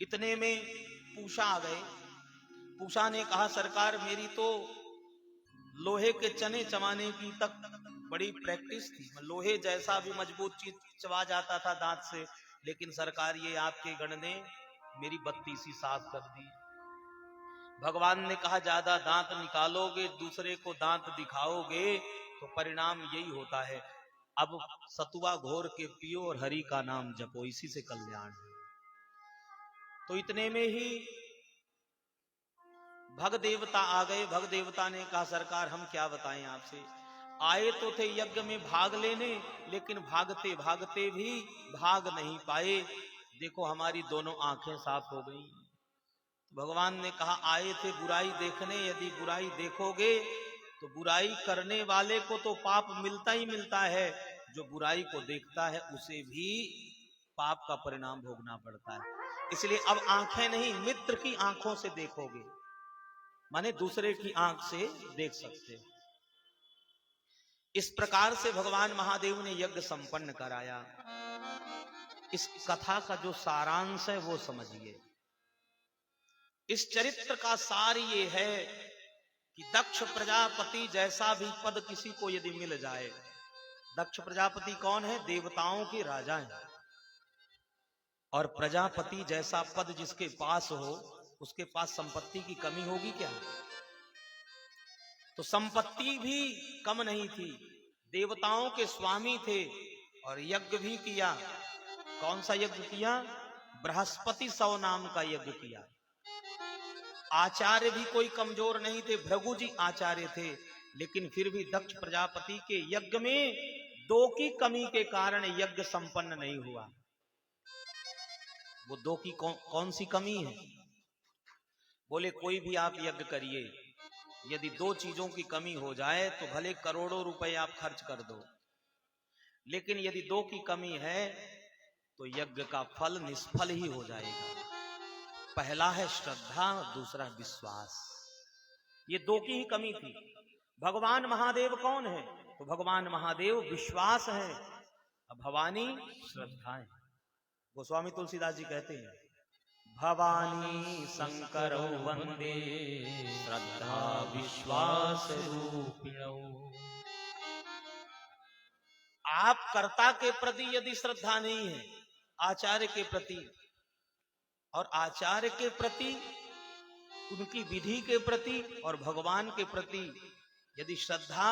Speaker 1: इतने में पूषा आ गए। पूषा ने कहा, सरकार मेरी तो लोहे के चने चबाने की तक बड़ी प्रैक्टिस थी, लोहे जैसा भी मजबूत चीज चबा जाता था दांत से, लेकिन सरकार ये आपके गण ने मेरी बत्ती सी साफ कर दी। भगवान ने कहा, ज्यादा दांत निकालोगे, दूसरे को दांत दिखाओगे, तो परिणाम यही होता है। अब सतुआ घोर के पियो और हरि का नाम जपो, इसी से कल्याण है। तो इतने में ही भग देवता आ गए। भग देवता ने कहा, सरकार हम क्या बताएं आपसे, आए तो थे यज्ञ में भाग लेने, लेकिन भागते भागते भी भाग नहीं पाए, देखो हमारी दोनों आंखें साफ हो गई। भगवान ने कहा, आए थे बुराई देखने, यदि बुराई देखोगे तो बुराई करने वाले को तो पाप मिलता ही मिलता है, जो बुराई को देखता है उसे भी पाप का परिणाम भोगना पड़ता है। इसलिए अब आंखें नहीं, मित्र की आंखों से देखोगे, माने दूसरे की आंख से देख सकते। इस प्रकार से भगवान महादेव ने यज्ञ संपन्न कराया। इस कथा का जो सारांश है वो समझिए। इस चरित्र का सार ये है कि दक्ष प्रजापति जैसा भी पद किसी को यदि मिल जाए, दक्ष प्रजापति कौन है? देवताओं के राजा हैं, और प्रजापति जैसा पद जिसके पास हो, उसके पास संपत्ति की कमी होगी क्या? तो संपत्ति भी कम नहीं थी, देवताओं के स्वामी थे, और यज्ञ भी किया। कौन सा यज्ञ किया? बृहस्पति 100 नाम का यज्ञ किया। आचार्य भी कोई कमजोर नहीं थे, भृगु जी आचार्य थे, लेकिन फिर भी दक्ष प्रजापति के यज्ञ में 2 की कमी के कारण यज्ञ संपन्न नहीं हुआ। वो 2 की कौन सी कमी है? बोले कोई भी आप यज्ञ करिए, यदि 2 चीजों की कमी हो जाए तो भले करोड़ों रुपए आप खर्च कर दो, लेकिन यदि 2 की कमी है तो यज्ञ का फल निष्फल ही हो जाएगा। पहला है श्रद्धा, दूसरा विश्वास। ये 2 की ही कमी थी। भगवान महादेव कौन है? तो भगवान महादेव विश्वास है, अब भवानी श्रद्धा है। गोस्वामी तुलसीदास जी कहते हैं, भवानी शंकर वंदे श्रद्धा विश्वास रूपिणौ। आप कर्ता के प्रति यदि श्रद्धा नहीं है, आचार्य के प्रति, और आचार्य के प्रति उनकी विधि के प्रति और भगवान के प्रति यदि श्रद्धा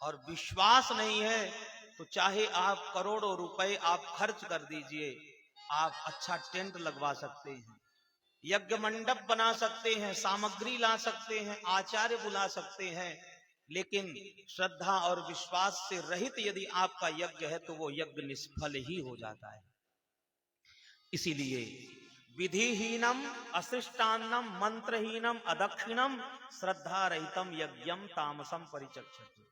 Speaker 1: और विश्वास नहीं है तो चाहे आप करोड़ों रुपए आप खर्च कर दीजिए, आप अच्छा टेंट लगवा सकते हैं, यज्ञ मंडप बना सकते हैं, सामग्री ला सकते हैं, आचार्य बुला सकते हैं, लेकिन श्रद्धा और विश्वास से रहित यदि आपका यज्ञ है तो वो यज्ञ निष्फल ही हो जाता है। इसीलिए विधिहीनम अशिष्टान्नम मंत्रहीनम अदक्षिणम श्रद्धा रहितम यज्ञम तामसम परिचक्षते।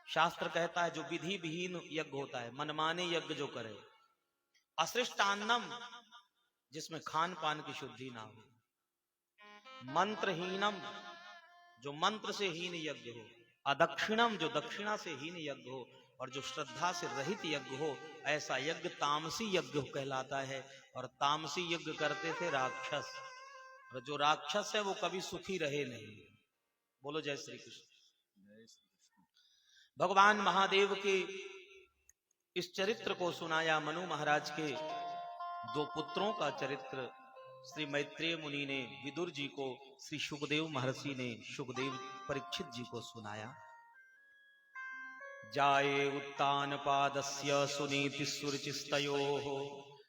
Speaker 1: शास्त्र कहता है जो विधि विहीन यज्ञ होता है, मनमाने यज्ञ जो करे, अशिष्टान्नम जिसमें खान पान की शुद्धि ना हो, मंत्रहीनम जो मंत्र से हीन यज्ञ हो, अदक्षिणम जो दक्षिणा से हीन यज्ञ हो, और जो श्रद्धा से रहित यज्ञ हो, ऐसा यज्ञ तामसी यज्ञ कहलाता है। और तामसी यज्ञ करते थे राक्षस, और जो राक्षस है वो कभी सुखी रहे नहीं। बोलो जय श्री कृष्ण। भगवान महादेव के इस चरित्र को सुनाया मनु महाराज के दो पुत्रों का चरित्र श्री मैत्रेय मुनि ने विदुर जी को, श्री शुकदेव महर्षि ने शुकदेव परीक्षित जी को सुनाया। जाये उत्तान पादस्य सुनीति सुरुचिस्तयोः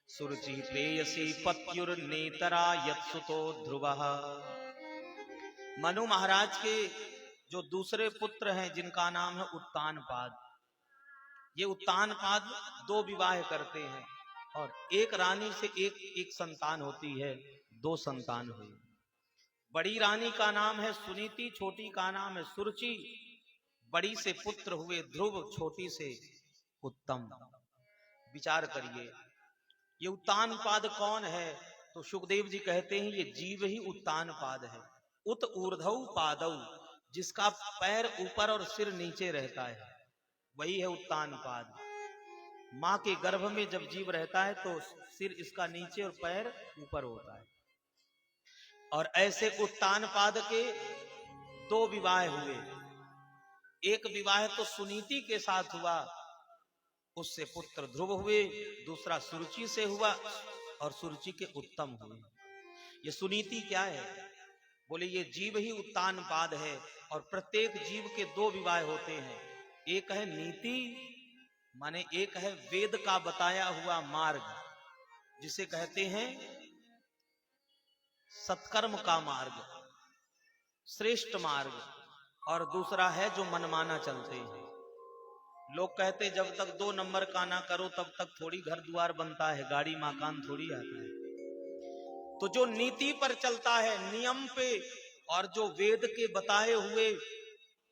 Speaker 1: सुरुचि प्रेयसी पत्युर्नेतरा यत्सुतो ध्रुवः। मनु महाराज के जो दूसरे पुत्र हैं जिनका नाम है उत्तानपाद, ये उत्तानपाद दो विवाह करते हैं और एक रानी से एक संतान होती है, दो संतान हुई। बड़ी रानी का नाम है सुनीति, छोटी का नाम है सुरुचि। बड़ी से पुत्र हुए ध्रुव, छोटी से उत्तम। विचार करिए ये उत्तानपाद कौन है? तो सुखदेव जी कहते हैं ये जीव ही उत्तानपाद है। उत ऊर्ध्व पादौ, जिसका पैर ऊपर और सिर नीचे रहता है, वही है उत्तानपाद। मां के गर्भ में जब जीव रहता है तो सिर इसका नीचे और पैर ऊपर होता है। और ऐसे उत्तानपाद के दो विवाह हुए। एक विवाह तो सुनीति के साथ हुआ, उससे पुत्र ध्रुव हुए। दूसरा सुरुचि से हुआ और सुरुचि के उत्तम हुए। ये सुनीति क्या है? बोले ये जीव ही उत्तानपाद है। और प्रत्येक जीव के दो विवाह होते हैं। एक है नीति, माने एक है वेद का बताया हुआ मार्ग, जिसे कहते हैं सत्कर्म का मार्ग, श्रेष्ठ मार्ग। और दूसरा है जो मनमाना चलते हैं। लोग कहते जब तक 2 नंबर का ना करो तब तक थोड़ी घर द्वार बनता है, गाड़ी मकान थोड़ी आता है। तो जो नीति पर चलता है, नियम पे, और जो वेद के बताए हुए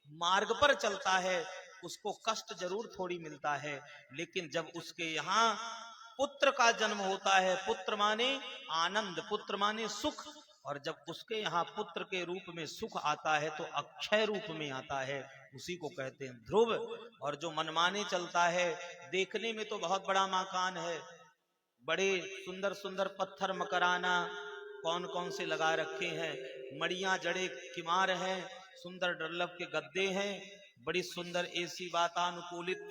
Speaker 1: मार्ग पर चलता है, उसको कष्ट जरूर थोड़ी मिलता है, लेकिन जब उसके यहाँ पुत्र का जन्म होता है, पुत्र माने आनंद, पुत्र माने सुख, और जब उसके यहाँ पुत्र के रूप में सुख आता है तो अक्षय रूप में आता है, उसी को कहते हैं ध्रुव। और जो मनमाने चलता है, देखने में तो बहुत बड़ा मकान है, बड़े सुंदर सुंदर पत्थर मकराना कौन कौन से लगा रखे हैं, मड़ियां जड़े किमार हैं, सुंदर डरलप के गद्दे हैं, बड़ी सुंदर एसी वातानुकूलित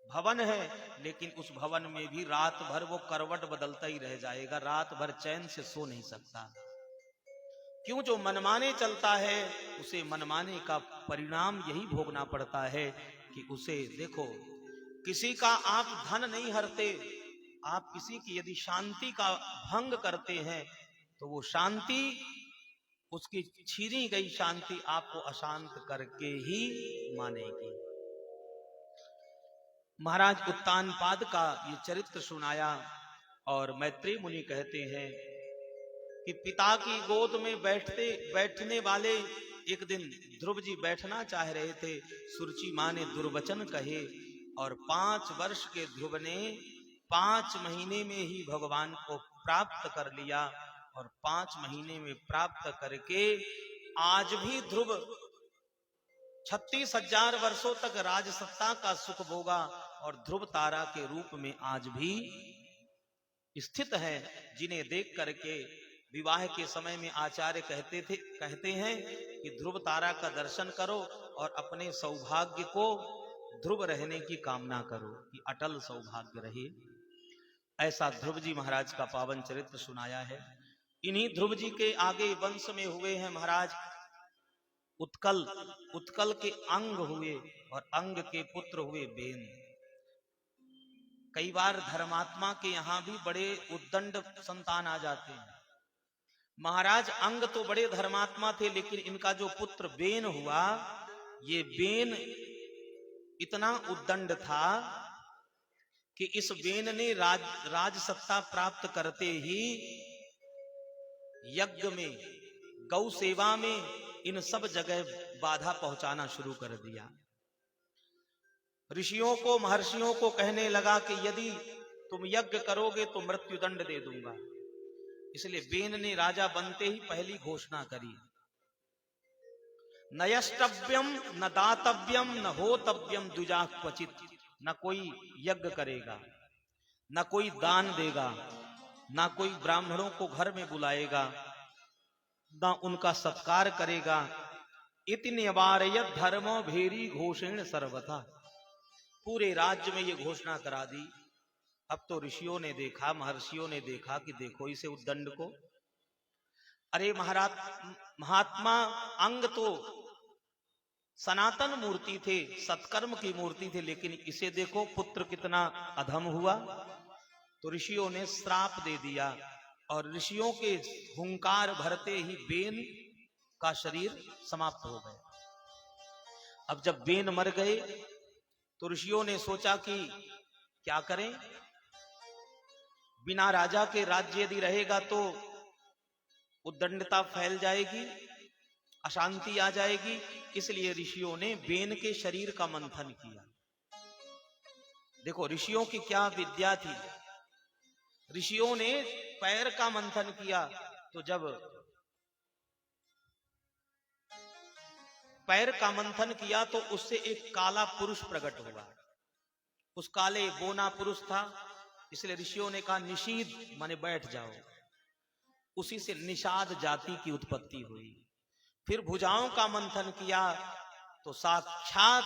Speaker 1: भवन है, लेकिन उस भवन में भी रात भर वो करवट बदलता ही रह जाएगा, रात भर चैन से सो नहीं सकता। क्यों? जो मनमाने चलता है उसे मनमाने का परिणाम यही भोगना पड़ता है कि उसे देखो, किसी का आप धन नहीं हरते, आप किसी की यदि शांति का भंग करते हैं तो वो शांति, उसकी छीनी गई शांति आपको अशांत करके ही मानेगी। महाराज उत्तानपाद का ये चरित्र सुनाया और मैत्रेय मुनि कहते हैं कि पिता की गोद में बैठने वाले एक दिन ध्रुव जी बैठना चाह रहे थे। सुरुचि मां ने दुर्वचन कहे और 5 वर्ष के ध्रुव ने 5 महीने में ही भगवान को प्राप्त कर लिया। और 5 महीने में प्राप्त करके आज भी ध्रुव 36,000 वर्षों तक राजसत्ता का सुख भोगा और ध्रुव तारा के रूप में आज भी स्थित है, जिन्हें देख करके विवाह के समय में आचार्य कहते हैं कि ध्रुव तारा का दर्शन करो और अपने सौभाग्य को ध्रुव रहने की कामना करो कि अटल सौभाग्य रहे। ऐसा ध्रुव जी महाराज का पावन चरित्र सुनाया है। इन्हीं ध्रुव जी के आगे वंश में हुए हैं महाराज उत्कल। उत्कल के अंग हुए और अंग के पुत्र हुए बेन। कई बार धर्मात्मा के यहां भी बड़े उद्दंड संतान आ जाते हैं। महाराज अंग तो बड़े धर्मात्मा थे, लेकिन इनका जो पुत्र बेन हुआ, ये बेन इतना उद्दंड था कि इस बेन ने राज सत्ता प्राप्त करते ही यज्ञ में, गौ सेवा में, इन सब जगह बाधा पहुंचाना शुरू कर दिया। ऋषियों को, महर्षियों को कहने लगा कि यदि तुम यज्ञ करोगे तो मृत्युदंड दे दूंगा। इसलिए बेन ने राजा बनते ही पहली घोषणा करी, न यष्टव्यम न दातव्यम न होतव्यम द्विजा क्वचित। न कोई यज्ञ करेगा, न कोई दान देगा, न कोई ब्राह्मणों को घर में बुलाएगा, न उनका सत्कार करेगा। इति निवारयत धर्मो भेरी घोषेण सर्वथा। पूरे राज्य में ये घोषणा करा दी। अब तो ऋषियों ने देखा, महर्षियों ने देखा कि देखो इसे उद्दंड को। अरे महात्मा अंग तो सनातन मूर्ति थे, सत्कर्म की मूर्ति थे, लेकिन इसे देखो पुत्र कितना अधम हुआ। तो ऋषियों ने श्राप दे दिया और ऋषियों के हुंकार भरते ही बेन का शरीर समाप्त हो गया। अब जब बेन मर गए तो ऋषियों ने सोचा कि क्या करें, बिना राजा के राज्य यदि रहेगा तो उद्दंडता फैल जाएगी, अशांति आ जाएगी। इसलिए ऋषियों ने बेन के शरीर का मंथन किया। देखो ऋषियों की क्या विद्या थी। ऋषियों ने पैर का मंथन किया, तो जब पैर का मंथन किया तो उससे एक काला पुरुष प्रकट हुआ। उस काले बोना पुरुष था, इसलिए ऋषियों ने कहा निषीद माने बैठ जाओ। उसी से निषाद जाति की उत्पत्ति हुई। फिर भुजाओं का मंथन किया तो साक्षात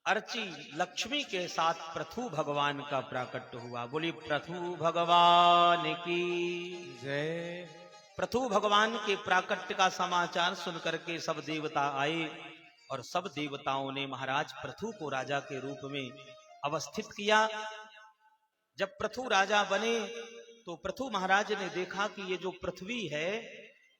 Speaker 1: अर्ची लक्ष्मी के साथ पृथु भगवान का प्राकट्य हुआ। बोली पृथु भगवान की
Speaker 2: जय।
Speaker 1: पृथु भगवान के प्राकट्य का समाचार सुनकर के सब देवता आए और सब देवताओं ने महाराज पृथु को राजा के रूप में अवस्थित किया। जब पृथु राजा बने तो पृथु महाराज ने देखा कि ये जो पृथ्वी है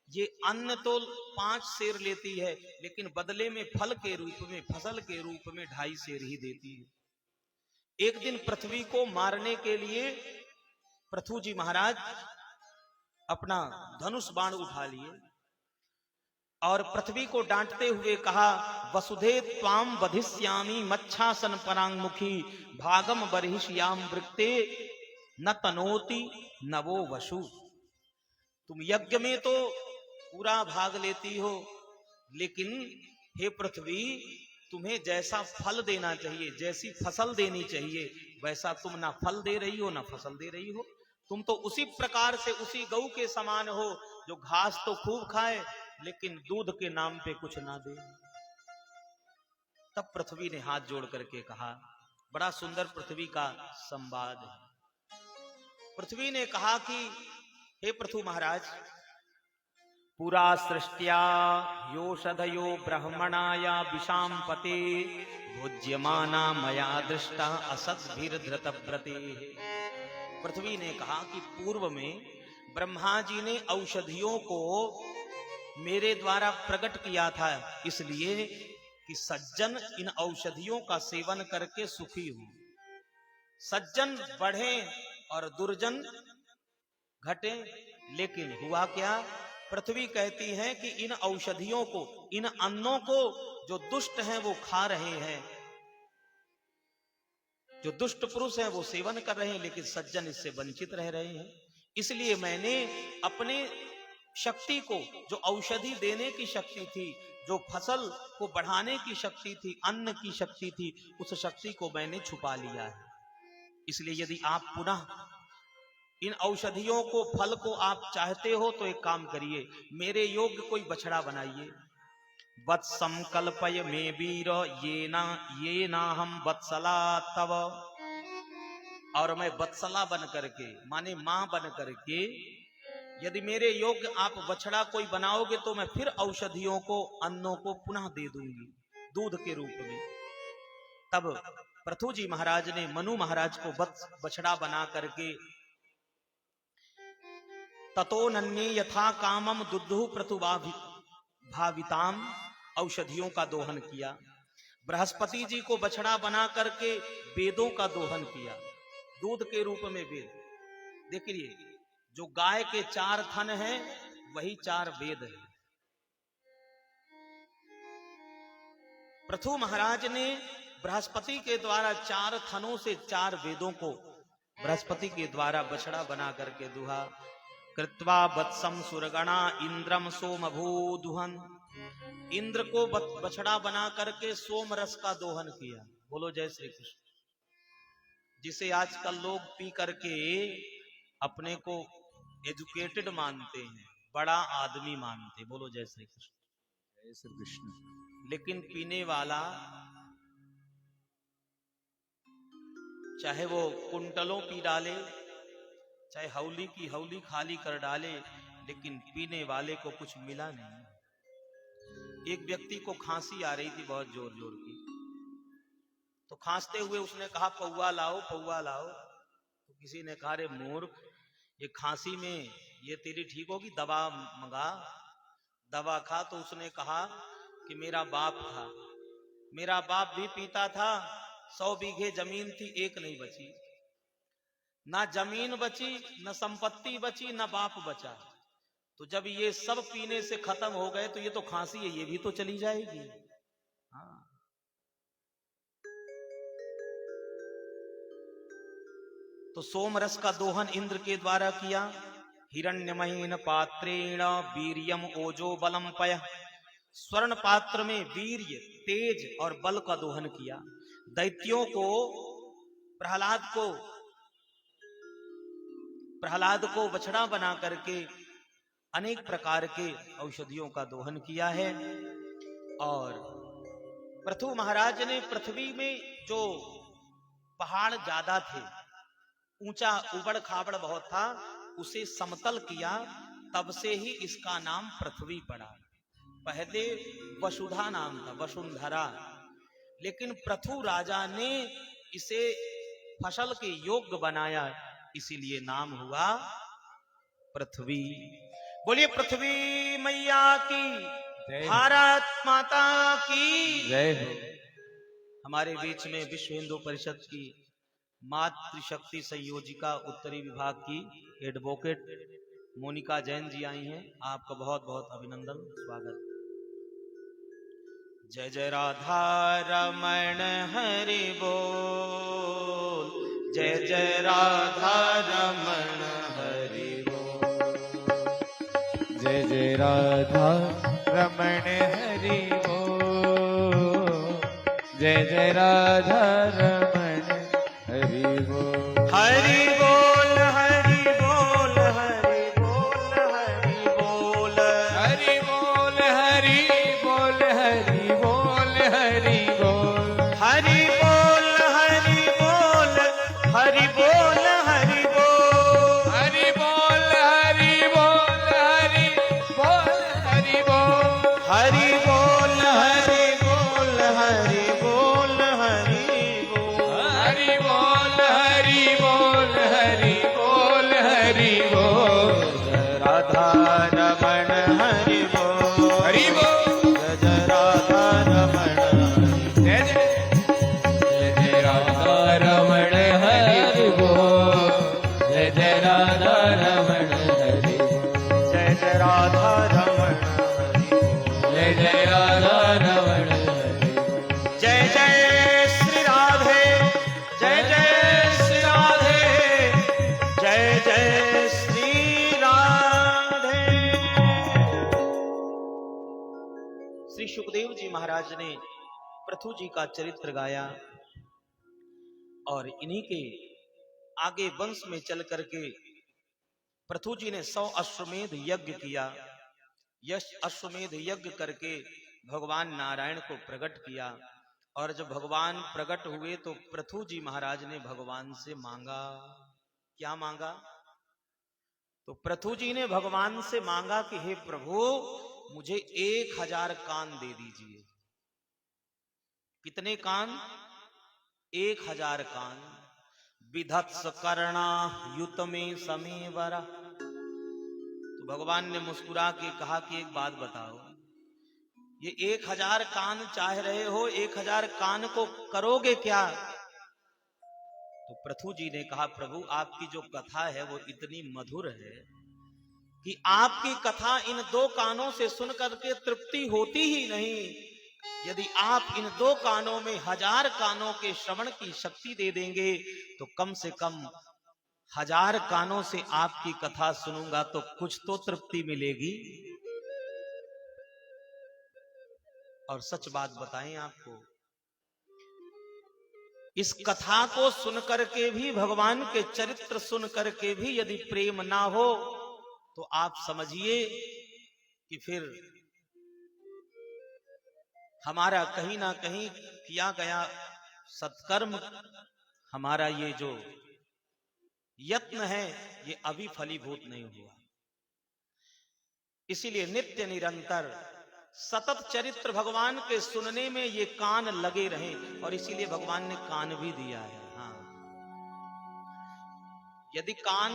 Speaker 1: ये अन्न तो 5 सेर लेती है, लेकिन बदले में फल के रूप में, फसल के रूप में 2.5 सेर ही देती है। एक दिन पृथ्वी को मारने के लिए पृथु जी महाराज अपना धनुष बाण उठा लिए और पृथ्वी को डांटते हुए कहा, वसुधे त्वाम वधिष्यामि मच्छासन परांगमुखी भागम बर्हिष्याम वृक्ते न तनोति नवो वसु। तुम यज्ञ में तो पूरा भाग लेती हो, लेकिन हे पृथ्वी तुम्हें जैसा फल देना चाहिए, जैसी फसल देनी चाहिए, वैसा तुम ना फल दे रही हो ना फसल दे रही हो। तुम तो उसी प्रकार से उसी गऊ के समान हो जो घास तो खूब खाए लेकिन दूध के नाम पे कुछ ना दे। तब पृथ्वी ने हाथ जोड़ करके कहा, बड़ा सुंदर पृथ्वी का संवाद है। पृथ्वी ने कहा कि हे पृथु महाराज, पुरा सृष्ट्या योषधयो ब्रह्मणाया विषाम पते भुज्यमाना मया दृष्टा असद्भिर्धृतव्रते। पृथ्वी ने कहा कि पूर्व में ब्रह्मा जी ने औषधियों को मेरे द्वारा प्रकट किया था, इसलिए कि सज्जन इन औषधियों का सेवन करके सुखी हो, सज्जन बढ़े और दुर्जन घटे। लेकिन हुआ क्या, पृथ्वी कहती है कि इन औषधियों को, इन अन्नों को जो दुष्ट हैं वो खा रहे हैं, जो दुष्ट पुरुष हैं वो सेवन कर रहे हैं, लेकिन सज्जन इससे वंचित रह रहे हैं। इसलिए मैंने अपने शक्ति को, जो औषधि देने की शक्ति थी, जो फसल को बढ़ाने की शक्ति थी, अन्न की शक्ति थी, उस शक्ति को मैंने छुपा लिया है। इसलिए यदि आप पुनः इन औषधियों को, फल को आप चाहते हो तो एक काम करिए, मेरे योग्य कोई बछड़ा बनाइए। वत् संकल्पय मे वीर ये ना हम वत्सला तव। और मैं वत्सला बन करके माने मां बन करके यदि मेरे योग्य आप बछड़ा कोई बनाओगे तो मैं फिर औषधियों को अन्नों को पुनः दे दूंगी दूध के रूप में। तब पृथु जी महाराज ने मनु महाराज को बछड़ा बना करके ततो नन्ये यथा कामम दुद्धु पृथु भाविताम औषधियों का दोहन किया। बृहस्पति जी को बछड़ा बना करके वेदों का दोहन किया दूध के रूप में वेद। देखिए जो गाय के 4 थन हैं वही 4 वेद हैं। पृथु महाराज ने बृहस्पति के द्वारा 4 थनों से 4 वेदों को बृहस्पति के द्वारा बछड़ा बना करके दुहा। कृत्वा वत्सम सुरगणा इंद्रम सोमभूदुहन, इंद्र को बछड़ा बना करके सोम रस का दोहन किया। बोलो जय श्री कृष्ण। जिसे आजकल लोग पी करके अपने को एजुकेटेड मानते हैं, बड़ा आदमी मानते। बोलो जय श्री कृष्ण।
Speaker 2: जय श्री कृष्ण।
Speaker 1: लेकिन पीने वाला चाहे वो कुंटलों पी डाले, चाहे हौली की हौली खाली कर डाले, लेकिन पीने वाले को कुछ मिला नहीं। एक व्यक्ति को खांसी आ रही थी बहुत जोर जोर की, तो खांसते हुए उसने कहा पौवा लाओ पौवा लाओ। तो किसी ने कहा रे मूर्ख, ये खांसी में ये तेरी ठीक होगी, दवा मंगा, दवा खा। तो उसने कहा कि मेरा बाप था, मेरा बाप भी पीता था, 100 बीघे जमीन थी, एक नहीं बची, ना जमीन बची, न संपत्ति बची, न बाप बचा। तो जब ये सब पीने से खत्म हो गए तो ये तो खांसी है, ये भी तो चली जाएगी। हाँ। तो सोम रस का दोहन इंद्र के द्वारा किया। हिरण्यमयेन पात्रेण वीर्यम ओजो बलम पय, स्वर्ण पात्र में वीर्य तेज और बल का दोहन किया। दैत्यों को प्रहलाद को बछड़ा बना करके अनेक प्रकार के औषधियों का दोहन किया है। और पृथु महाराज ने पृथ्वी में जो पहाड़ ज्यादा थे, ऊंचा उबड़ खाबड़ बहुत था, उसे समतल किया। तब से ही इसका नाम पृथ्वी पड़ा। पहले वसुधा नाम था, वसुंधरा, लेकिन पृथु राजा ने इसे फसल के योग्य बनाया, इसीलिए नाम हुआ पृथ्वी। बोलिए पृथ्वी मैया की, भारत माता की
Speaker 2: जय हो।
Speaker 1: हमारे बीच में विश्व हिंदू परिषद की मातृशक्ति संयोजिका उत्तरी विभाग की एडवोकेट मोनिका जैन जी आई हैं। आपका बहुत बहुत अभिनंदन, स्वागत। जय जय राधा रमण हरि बोल, जय जय राधा रमण हरि बोल,
Speaker 2: जय जय राधा रमण हरि बोल, जय जय राधा रमण हरि बोल।
Speaker 1: हरि बोल हरि बोल हरि बोल हरि बोल,
Speaker 2: हरि बोल हरि बोल हरि बोल हरि बोल,
Speaker 1: हरि बोल हरि बोल हरि बोल हरि बोल,
Speaker 2: हरि बोल हरि बोल हरि बोल हरि बोल,
Speaker 1: हरि बोल हरि बोल हरि बोल हरि बोल,
Speaker 2: हरि बोल हरि बोल हरि बोल हरि बोल।
Speaker 1: राधा रमण हरि बोल,
Speaker 2: हरि बोल।
Speaker 1: जय जय राधा रमण हरि।
Speaker 2: जय जय जय राधा रमण हरि बोल, जय जय राधा रमण हरि बोल,
Speaker 1: जय जय राधा रमण हरि बोल,
Speaker 2: जय जय राधा रमण हरि बोल।
Speaker 1: जय जय श्री राधे, जय जय श्री राधे, जय जय श्री राधे। श्री सुखदेव जी महाराज ने पृथु जी का चरित्र गाया और इन्हीं के आगे वंश में चल करके पृथु जी ने 100 अश्वमेध यज्ञ किया। यश अश्वमेध यज्ञ करके भगवान नारायण को प्रकट किया और जब भगवान प्रकट हुए तो पृथु जी महाराज ने भगवान से मांगा। क्या मांगा? तो पृथु जी ने भगवान से मांगा कि हे प्रभु, मुझे 1000 कान दे दीजिए। कितने कान? 1000 कान। विधत्स कर्णा युत में समेवरा। तो भगवान ने मुस्कुरा के कहा कि एक बात बताओ, ये 1000 कान चाह रहे हो, 1000 कान को करोगे क्या? तो पृथु जी ने कहा, प्रभु आपकी जो कथा है वो इतनी मधुर है कि आपकी कथा इन 2 कानों से सुन करके तृप्ति होती ही नहीं। यदि आप इन 2 कानों में 1000 कानों के श्रवण की शक्ति दे देंगे तो कम से कम 1000 कानों से आपकी कथा सुनूंगा तो कुछ तो तृप्ति मिलेगी। और सच बात बताएं आपको, इस कथा को सुन करके भी, भगवान के चरित्र सुन करके भी यदि प्रेम ना हो तो आप समझिए कि फिर हमारा कहीं ना कहीं किया गया सत्कर्म, हमारा ये जो यत्न है ये अभी फलीभूत नहीं हुआ। इसीलिए नित्य निरंतर सतत चरित्र भगवान के सुनने में ये कान लगे रहें, और इसीलिए भगवान ने कान भी दिया है। हाँ, यदि कान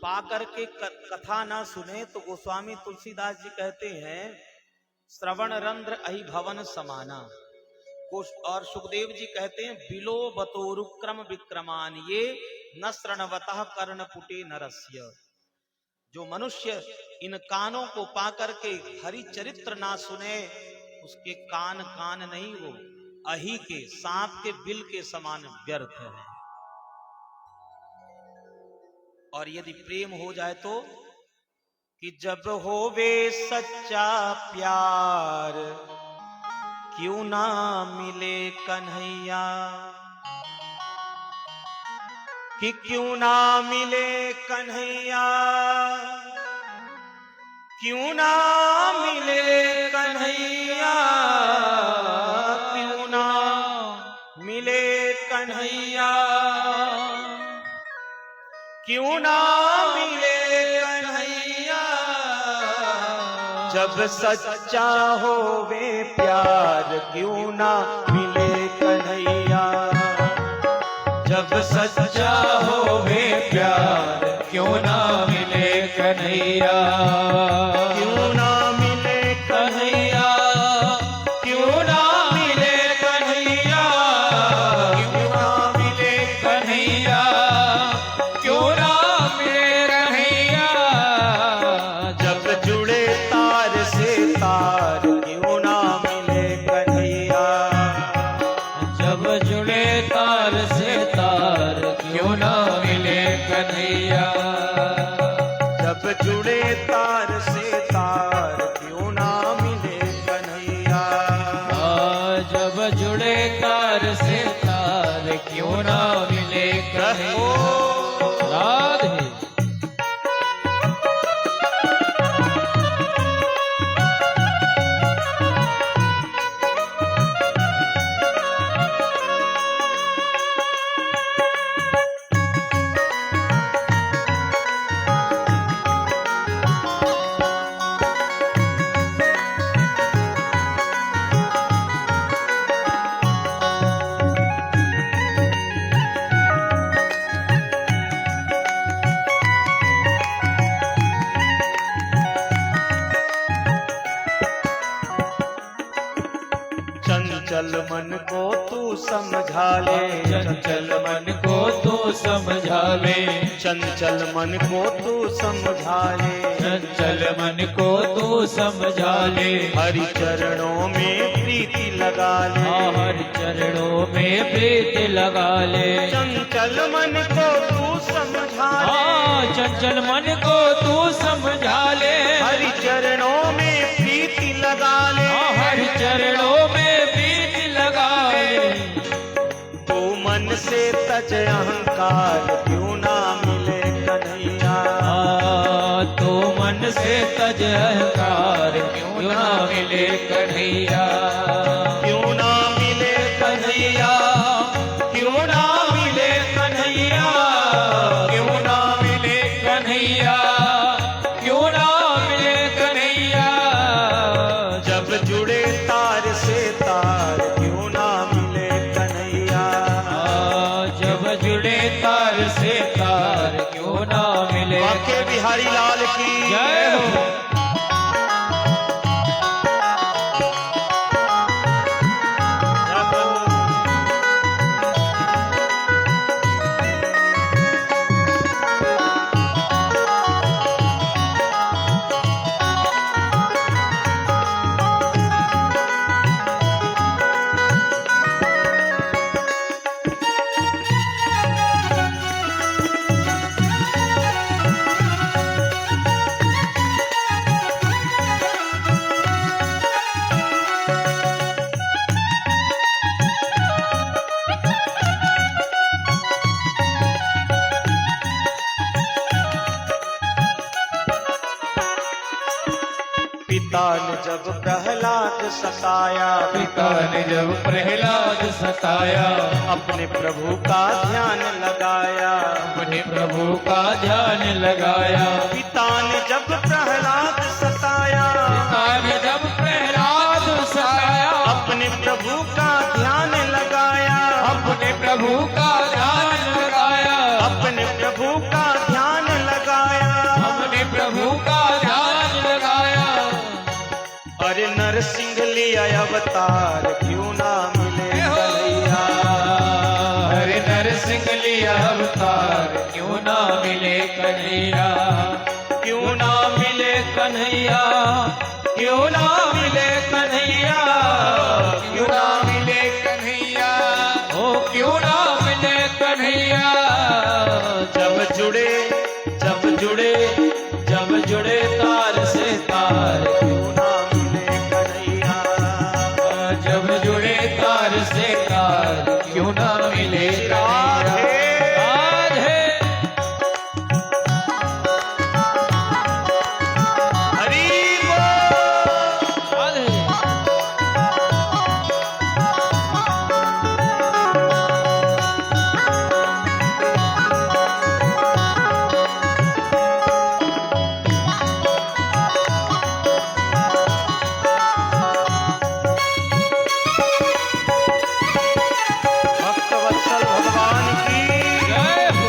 Speaker 1: पा करके कथा ना सुने तो गोस्वामी तुलसीदास जी कहते हैं, श्रवण रंध्र अहि भवन समाना। और सुखदेव जी कहते हैं, बिलो बतोरुक्रम विक्रमान ये न श्रणवतः कर्णपुटे नरस्य। जो मनुष्य इन कानों को पाकर के हरि चरित्र ना सुने, उसके कान कान नहीं, वो अही के, सांप के बिल के समान व्यर्थ है। और यदि प्रेम हो जाए तो, कि जब होवे सच्चा प्यार क्यों ना मिले कन्हैया, कि क्यों ना मिले कन्हैया, क्यों ना मिले कन्हैया, क्यों ना मिले कन्हैया, क्यों ना मिले कन्हैया। जब सच्चा होवे प्यार क्यों ना मिले कन्हैया, जब सच्चा होवे प्यार क्यों ना मिले कन्हैया, क्यों ना मिले कन्हैया, क्यों ना मिले कन्हैया, क्यों ना मिले कन्हैया, क्यों ना मिले कन्हैया। जब जुड़े तार से तार क्यों ना मिले कन्हैया, जब जुड़े तार से तार क्यों ना मिले कन्हैया, जब जुड़े तार से तार क्यों ना मिले कन्हैया, जब जुड़े तार से तार क्यों ना मिले कन्हैया। राधे चंचल मन को तू समझा ले, चंचल मन को तू समझा ले, चंचल मन को तू समझा ले, चंचल मन को तू समझा ले। हरि चरणों में प्रीति लगा ले, हरि चरणों में प्रीति लगा ले। चंचल मन को तू समझा ले, चंचल मन को तू समझा ले। हरि चरणों में प्रीति लगा ले, हरि चरणों में प्रीति लगा ले। तू मन से तज अहंकार क्यों ना मिले कन्हैया, तो मन से तज अहंकार क्यों ना मिले कन्हैया, क्यों ना मिले पिता ने जब प्रहलाद सताया,
Speaker 2: पिता ने जब प्रहलाद सताया,
Speaker 1: अपने प्रभु का ध्यान लगाया,
Speaker 2: अपने प्रभु का ध्यान लगाया।
Speaker 1: पिता ने जब प्रहलाद सताया,
Speaker 2: पिता ने जब प्रहलाद सताया,
Speaker 1: अपने प्रभु का ध्यान लगाया,
Speaker 2: अपने प्रभु का ध्यान लगाया,
Speaker 1: अपने प्रभु का ध्यान लगाया,
Speaker 2: अपने प्रभु का ध्यान लगाया।
Speaker 1: अरे नरसिंह लिया अवतार, क्यों ना मिले कन्हैया।
Speaker 2: हरे नरसिंह लिया अवतार, क्यों ना मिले कन्हैया,
Speaker 1: क्यों ना मिले कन्हैया,
Speaker 2: क्यों ना मिले कन्हैया, क्यों ना मिले कन्हैया, ओ क्यों ना मिले कन्हैया।
Speaker 1: जब जुड़े
Speaker 2: जब जुड़े जब जुड़े तार से तार,
Speaker 1: क्यों ना मिले कन्हैया।
Speaker 2: जब जुड़े तार से तार, क्यों ना मिले कन्हैया। राधे
Speaker 1: हरि बोल।
Speaker 2: राधे।
Speaker 1: भक्तवत्सल भगवान की
Speaker 2: जय हो।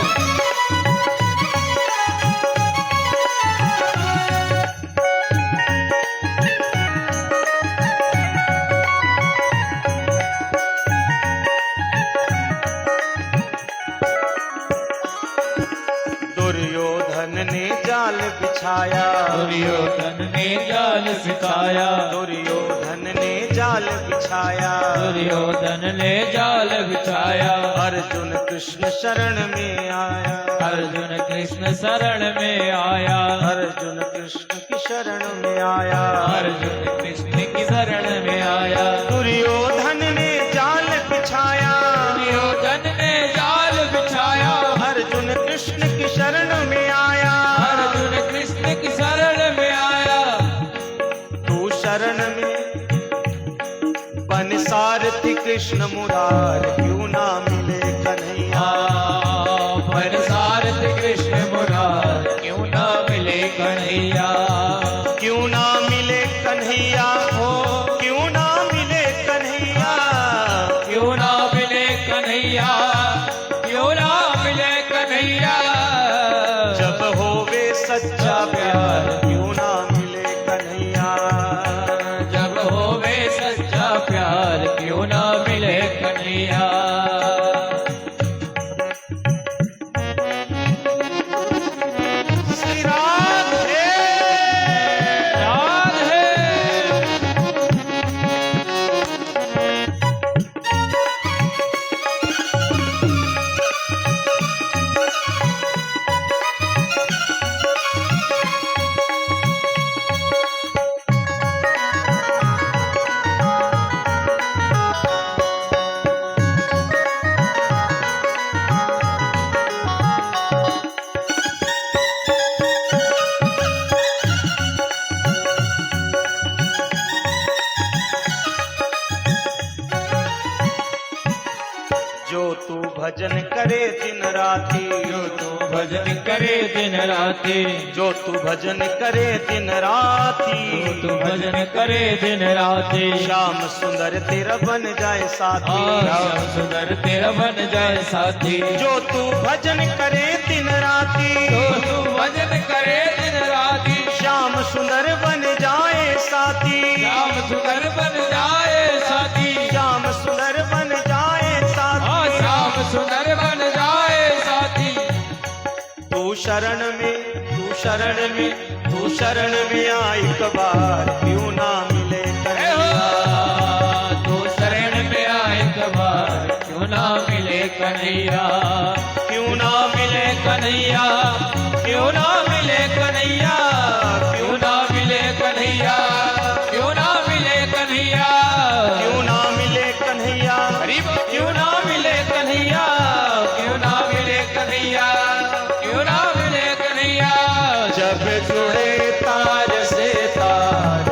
Speaker 1: दुर्योधन ने जाल बिछाया,
Speaker 2: दुर्योधन ने जाल सिखाया,
Speaker 1: दुर्योधन ने जाल बिछाया,
Speaker 2: दुर्योधन ने जाल बिछाया।
Speaker 1: अर्जुन कृष्ण शरण में आया,
Speaker 2: अर्जुन कृष्ण शरण में आया,
Speaker 1: अर्जुन कृष्ण की शरण में आया,
Speaker 2: अर्जुन कृष्ण की शरण में आया।
Speaker 1: दुर्योधन ने जाल बिछाया,
Speaker 2: दुर्योधन ने जाल बिछाया,
Speaker 1: अर्जुन कृष्ण की शरण में आया,
Speaker 2: अर्जुन कृष्ण की शरण में आया।
Speaker 1: तू शरण में बन सारथी कृष्ण मुरार, क्यों ना मिले कन्हैया।
Speaker 2: पर सारथ कृष्ण मुरार, क्यों ना मिले कन्हैया,
Speaker 1: क्यों ना मिले कन्हैया,
Speaker 2: हो
Speaker 1: क्यों ना मिले कन्हैया।
Speaker 2: क्यों ना मिले कन्हैया, क्यों ना मिले कन्हैया।
Speaker 1: जब होवे सच्चा प्यार, क्यों ना मिले कन्हैया।
Speaker 2: जब होवे सच्चा प्यार, क्यों ना मिले कन्हैया।
Speaker 1: श्री राधे।
Speaker 2: राधे।
Speaker 1: जो तू भजन करे दिन राती,
Speaker 2: जो तू भजन करे दिन राति,
Speaker 1: जो तू भजन करे दिन राती,
Speaker 2: जो तू भजन करे दिन राति।
Speaker 1: श्याम सुंदर तेरा बन जाए साथी,
Speaker 2: श्याम सुंदर तेरा बन जाए साथी।
Speaker 1: जो तू भजन करे दिन राती,
Speaker 2: जो तू भजन करे दिन राति,
Speaker 1: श्याम सुंदर बन जाए साथी,
Speaker 2: श्याम सुंदर बन जाए साथी।
Speaker 1: श्याम सुंदर बन जाए
Speaker 2: हाँ,
Speaker 1: साथी।
Speaker 2: श्याम सुंदर बन जाए साथी।
Speaker 1: तू शरण में, तू शरण में, तू शरण में आ एक बार, क्यों ना मिले कन्हैया।
Speaker 2: तू शरण में आए कबार, क्यों ना मिले कन्हैया,
Speaker 1: क्यों ना
Speaker 2: मिले कन्हैया, क्यों ना मिले कन्हैया, क्यों ना मिले कन्हैया, क्यों ना मिले कन्हैया,
Speaker 1: क्यों ना मिले कन्हैया।
Speaker 2: हरि बोल। क्यों ना मिले कन्हैया, क्यों ना मिले कन्हैया, क्यों ना मिले कन्हैया।
Speaker 1: जब जुड़े तार से तार,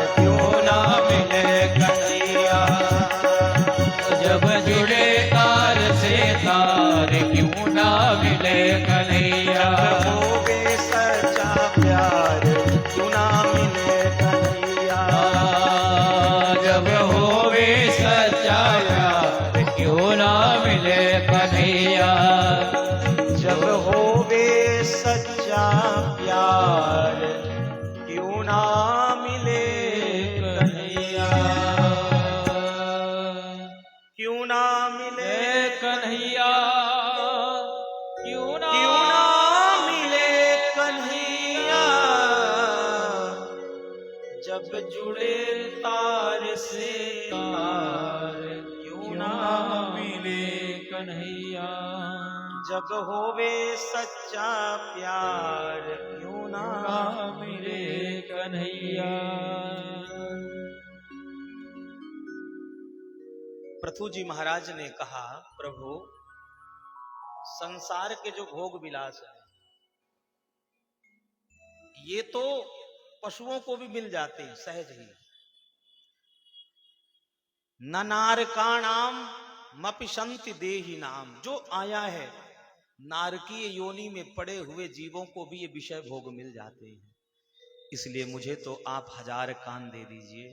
Speaker 1: जुड़े तार से तार
Speaker 2: क्यों ना मिले कन्हैया।
Speaker 1: जग होवे सच्चा प्यार क्यों ना
Speaker 2: मिले कन्हैया।
Speaker 1: पृथु जी महाराज ने कहा, प्रभु संसार के जो भोग विलास है ये तो पशुओं को भी मिल जाते हैं सहज ही। न नारकाणाम मपिशंति देहि नाम, जो आया है नारकीय योनि में पड़े हुए जीवों को भी ये विषय भोग मिल जाते हैं, इसलिए मुझे तो आप 1000 कान दे दीजिए।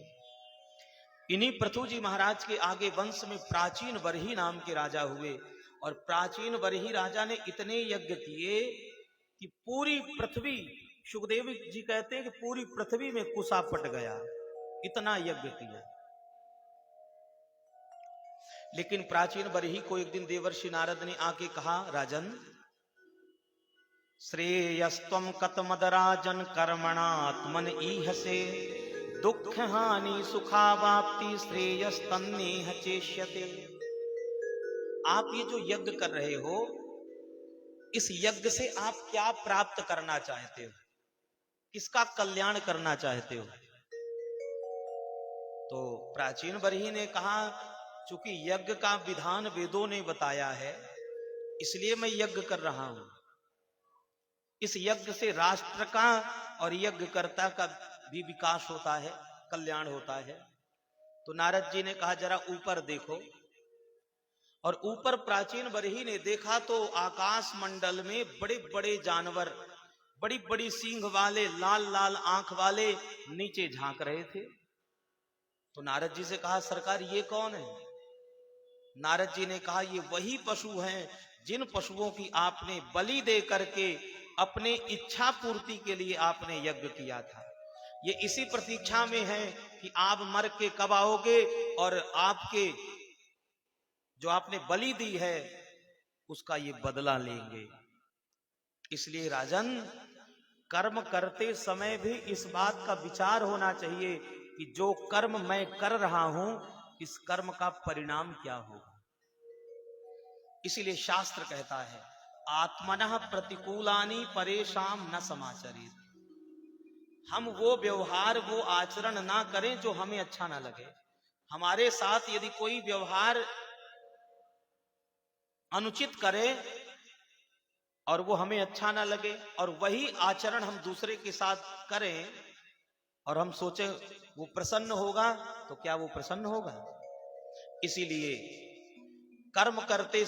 Speaker 1: इन्हीं पृथु जी महाराज के आगे वंश में प्राचीन बरही नाम के राजा हुए, और प्राचीन बरही राजा ने इतने यज्ञ किए कि पूरी पृथ्वी, सुखदेव जी कहते हैं कि पूरी पृथ्वी में कुसा पट गया, इतना यज्ञ किया। लेकिन प्राचीन बरही को एक दिन देवर्षि नारद ने आके कहा, राजन श्रेयस्त्वम कतमदराजन कर्मणात्मन ईहसे दुख हानि सुखावाप्ति श्रेयस्तन्नेह चेष्यते। आप ये जो यज्ञ कर रहे हो, इस यज्ञ से आप क्या प्राप्त करना चाहते हो, किसका कल्याण करना चाहते हो? तो प्राचीन बरही ने कहा, चूंकि यज्ञ का विधान वेदों ने बताया है इसलिए मैं यज्ञ कर रहा हूं। इस यज्ञ से राष्ट्र का और यज्ञकर्ता का भी विकास होता है, कल्याण होता है। तो नारद जी ने कहा, जरा ऊपर देखो। और ऊपर प्राचीन बरही ने देखा तो आकाश मंडल में बड़े बड़े जानवर, बड़ी बड़ी सींग वाले, लाल लाल आंख वाले नीचे झांक रहे थे। तो नारद जी से कहा, सरकार ये कौन है? नारद जी ने कहा, ये वही पशु हैं जिन पशुओं की आपने बलि दे करके अपने इच्छा पूर्ति के लिए आपने यज्ञ किया था। ये इसी प्रतीक्षा में है कि आप मर के कब आओगे और आपके जो आपने बलि दी है उसका ये बदला लेंगे। इसलिए राजन, कर्म करते समय भी इस बात का विचार होना चाहिए कि जो कर्म मैं कर रहा हूं इस कर्म का परिणाम क्या होगा। इसीलिए शास्त्र कहता है, आत्मनः प्रतिकूलानि परेशान न समाचरित। हम वो व्यवहार, वो आचरण ना करें जो हमें अच्छा ना लगे। हमारे साथ यदि कोई व्यवहार अनुचित करे और वो हमें अच्छा ना लगे, और वही आचरण हम दूसरे के साथ करें और हम सोचें वो प्रसन्न होगा, तो क्या वो प्रसन्न होगा? इसीलिए कर्म करते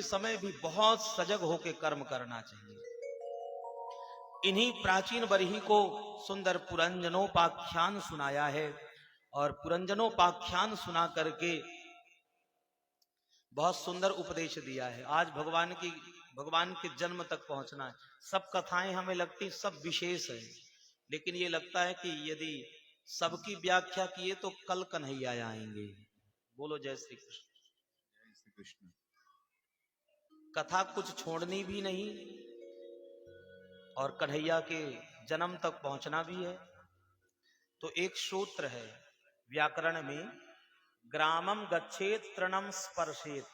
Speaker 1: समय भी बहुत सजग होकर कर्म करना चाहिए। इन्हीं प्राचीन बरही को सुंदर पुरंजनोपाख्यान सुनाया है, और पुरंजनोपाख्यान सुना करके बहुत सुंदर उपदेश दिया है। आज भगवान के जन्म तक पहुंचना है। सब कथाएं हमें लगती सब विशेष है, लेकिन ये लगता है कि यदि सबकी व्याख्या किए तो कल कन्हैया आएंगे। बोलो जय श्री कृष्ण।
Speaker 3: जय श्री कृष्ण।
Speaker 1: कथा कुछ छोड़नी भी नहीं और कन्हैया के जन्म तक पहुंचना भी है। तो एक सूत्र है व्याकरण में, ग्रामम गच्छेत तृणम स्पर्शेत।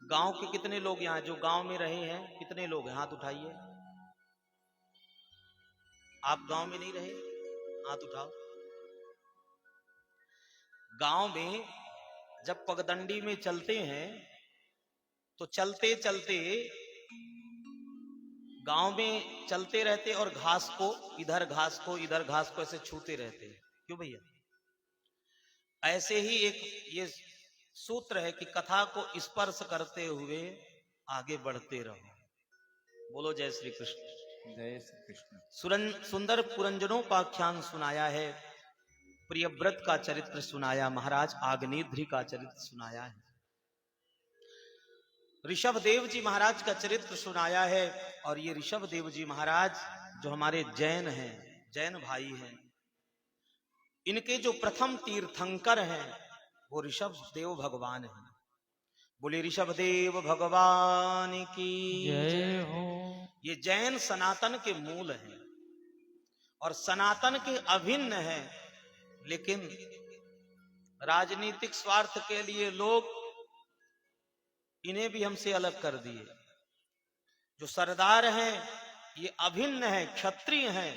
Speaker 1: गांव के कितने लोग यहां जो गांव में रहे हैं, कितने लोग हैं? हाथ उठाइए। आप गांव में नहीं रहे? हाथ उठाओ। गांव में जब पगडंडी में चलते हैं तो चलते चलते गांव में चलते रहते और घास को इधर घास को ऐसे छूते रहते हैं। क्यों भैया? ऐसे ही एक ये सूत्र है कि कथा को स्पर्श करते हुए आगे बढ़ते रहो। बोलो जय श्री कृष्ण।
Speaker 3: जय श्री कृष्ण।
Speaker 1: सुंदर पुरंजनोपाख्यान सुनाया है, प्रियव्रत का चरित्र सुनाया, महाराज आग्नेयद्रि का चरित्र सुनाया है, ऋषभदेव जी महाराज का चरित्र सुनाया है। और ये ऋषभदेव जी महाराज जो हमारे जैन हैं, जैन भाई हैं, इनके जो प्रथम तीर्थंकर हैं वो ऋषभदेव भगवान हैं। बोले ऋषभदेव भगवान की
Speaker 2: जय हो।
Speaker 1: ये जैन सनातन के मूल हैं और सनातन के अभिन्न है, लेकिन राजनीतिक स्वार्थ के लिए लोग इन्हें भी हमसे अलग कर दिए। जो सरदार हैं ये अभिन्न है, क्षत्रिय हैं,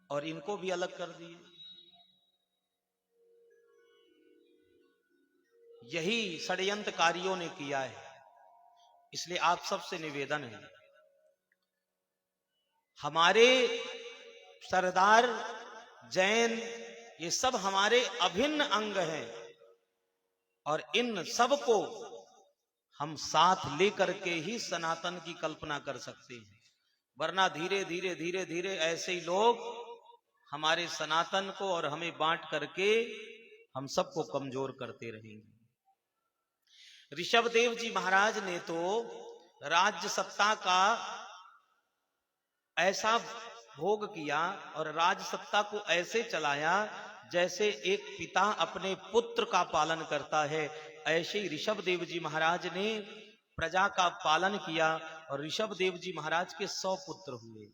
Speaker 1: और इनको भी अलग कर दिए। यही षड्यंत्रकारियों ने किया है। इसलिए आप सबसे निवेदन है, हमारे सरदार जैन ये सब हमारे अभिन्न अंग हैं, और इन सब को हम साथ लेकर के ही सनातन की कल्पना कर सकते हैं। वरना धीरे धीरे धीरे धीरे ऐसे ही लोग हमारे सनातन को और हमें बांट करके हम सबको कमजोर करते रहेंगे। ऋषभदेव जी महाराज ने तो राज्य सत्ता का ऐसा भोग किया और राज सत्ता को ऐसे चलाया जैसे एक पिता अपने पुत्र का पालन करता है। ऐसे ही ऋषभदेव जी महाराज ने प्रजा का पालन किया और ऋषभदेव जी महाराज के 100 पुत्र हुए।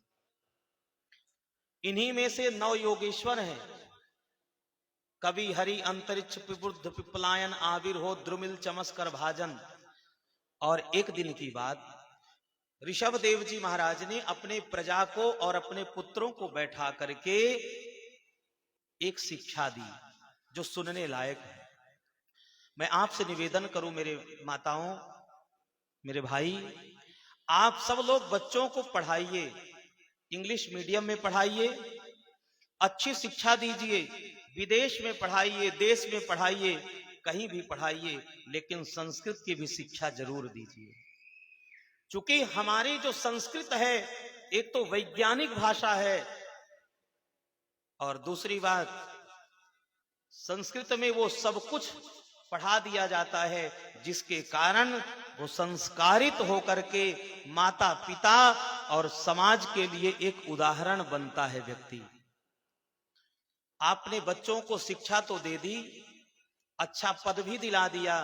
Speaker 1: इन्हीं में से 9 योगेश्वर हैं। कवि हरि अंतरिक्ष पिबुद्ध पिपलायन आविर हो द्रुमिल चमस्कर भाजन। और एक दिन की बात, ऋषभदेव जी महाराज ने अपने प्रजा को और अपने पुत्रों को बैठा करके एक शिक्षा दी जो सुनने लायक है। मैं आपसे निवेदन करूं मेरे माताओं, मेरे भाई, आप सब लोग बच्चों को पढ़ाइए, इंग्लिश मीडियम में पढ़ाइए, अच्छी शिक्षा दीजिए, विदेश में पढ़ाइए, देश में पढ़ाइए, कहीं भी पढ़ाइए, लेकिन संस्कृत की भी शिक्षा जरूर दीजिए। चूंकि हमारी जो संस्कृत है एक तो वैज्ञानिक भाषा है, और दूसरी बात संस्कृत में वो सब कुछ पढ़ा दिया जाता है जिसके कारण वो संस्कारित होकर के माता पिता और समाज के लिए एक उदाहरण बनता है व्यक्ति। आपने बच्चों को शिक्षा तो दे दी, अच्छा पद भी दिला दिया,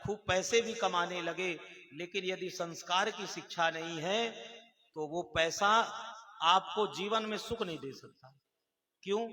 Speaker 1: खूब पैसे भी कमाने लगे, लेकिन यदि संस्कार की शिक्षा नहीं है तो वो पैसा आपको जीवन में सुख नहीं दे सकता। क्यों?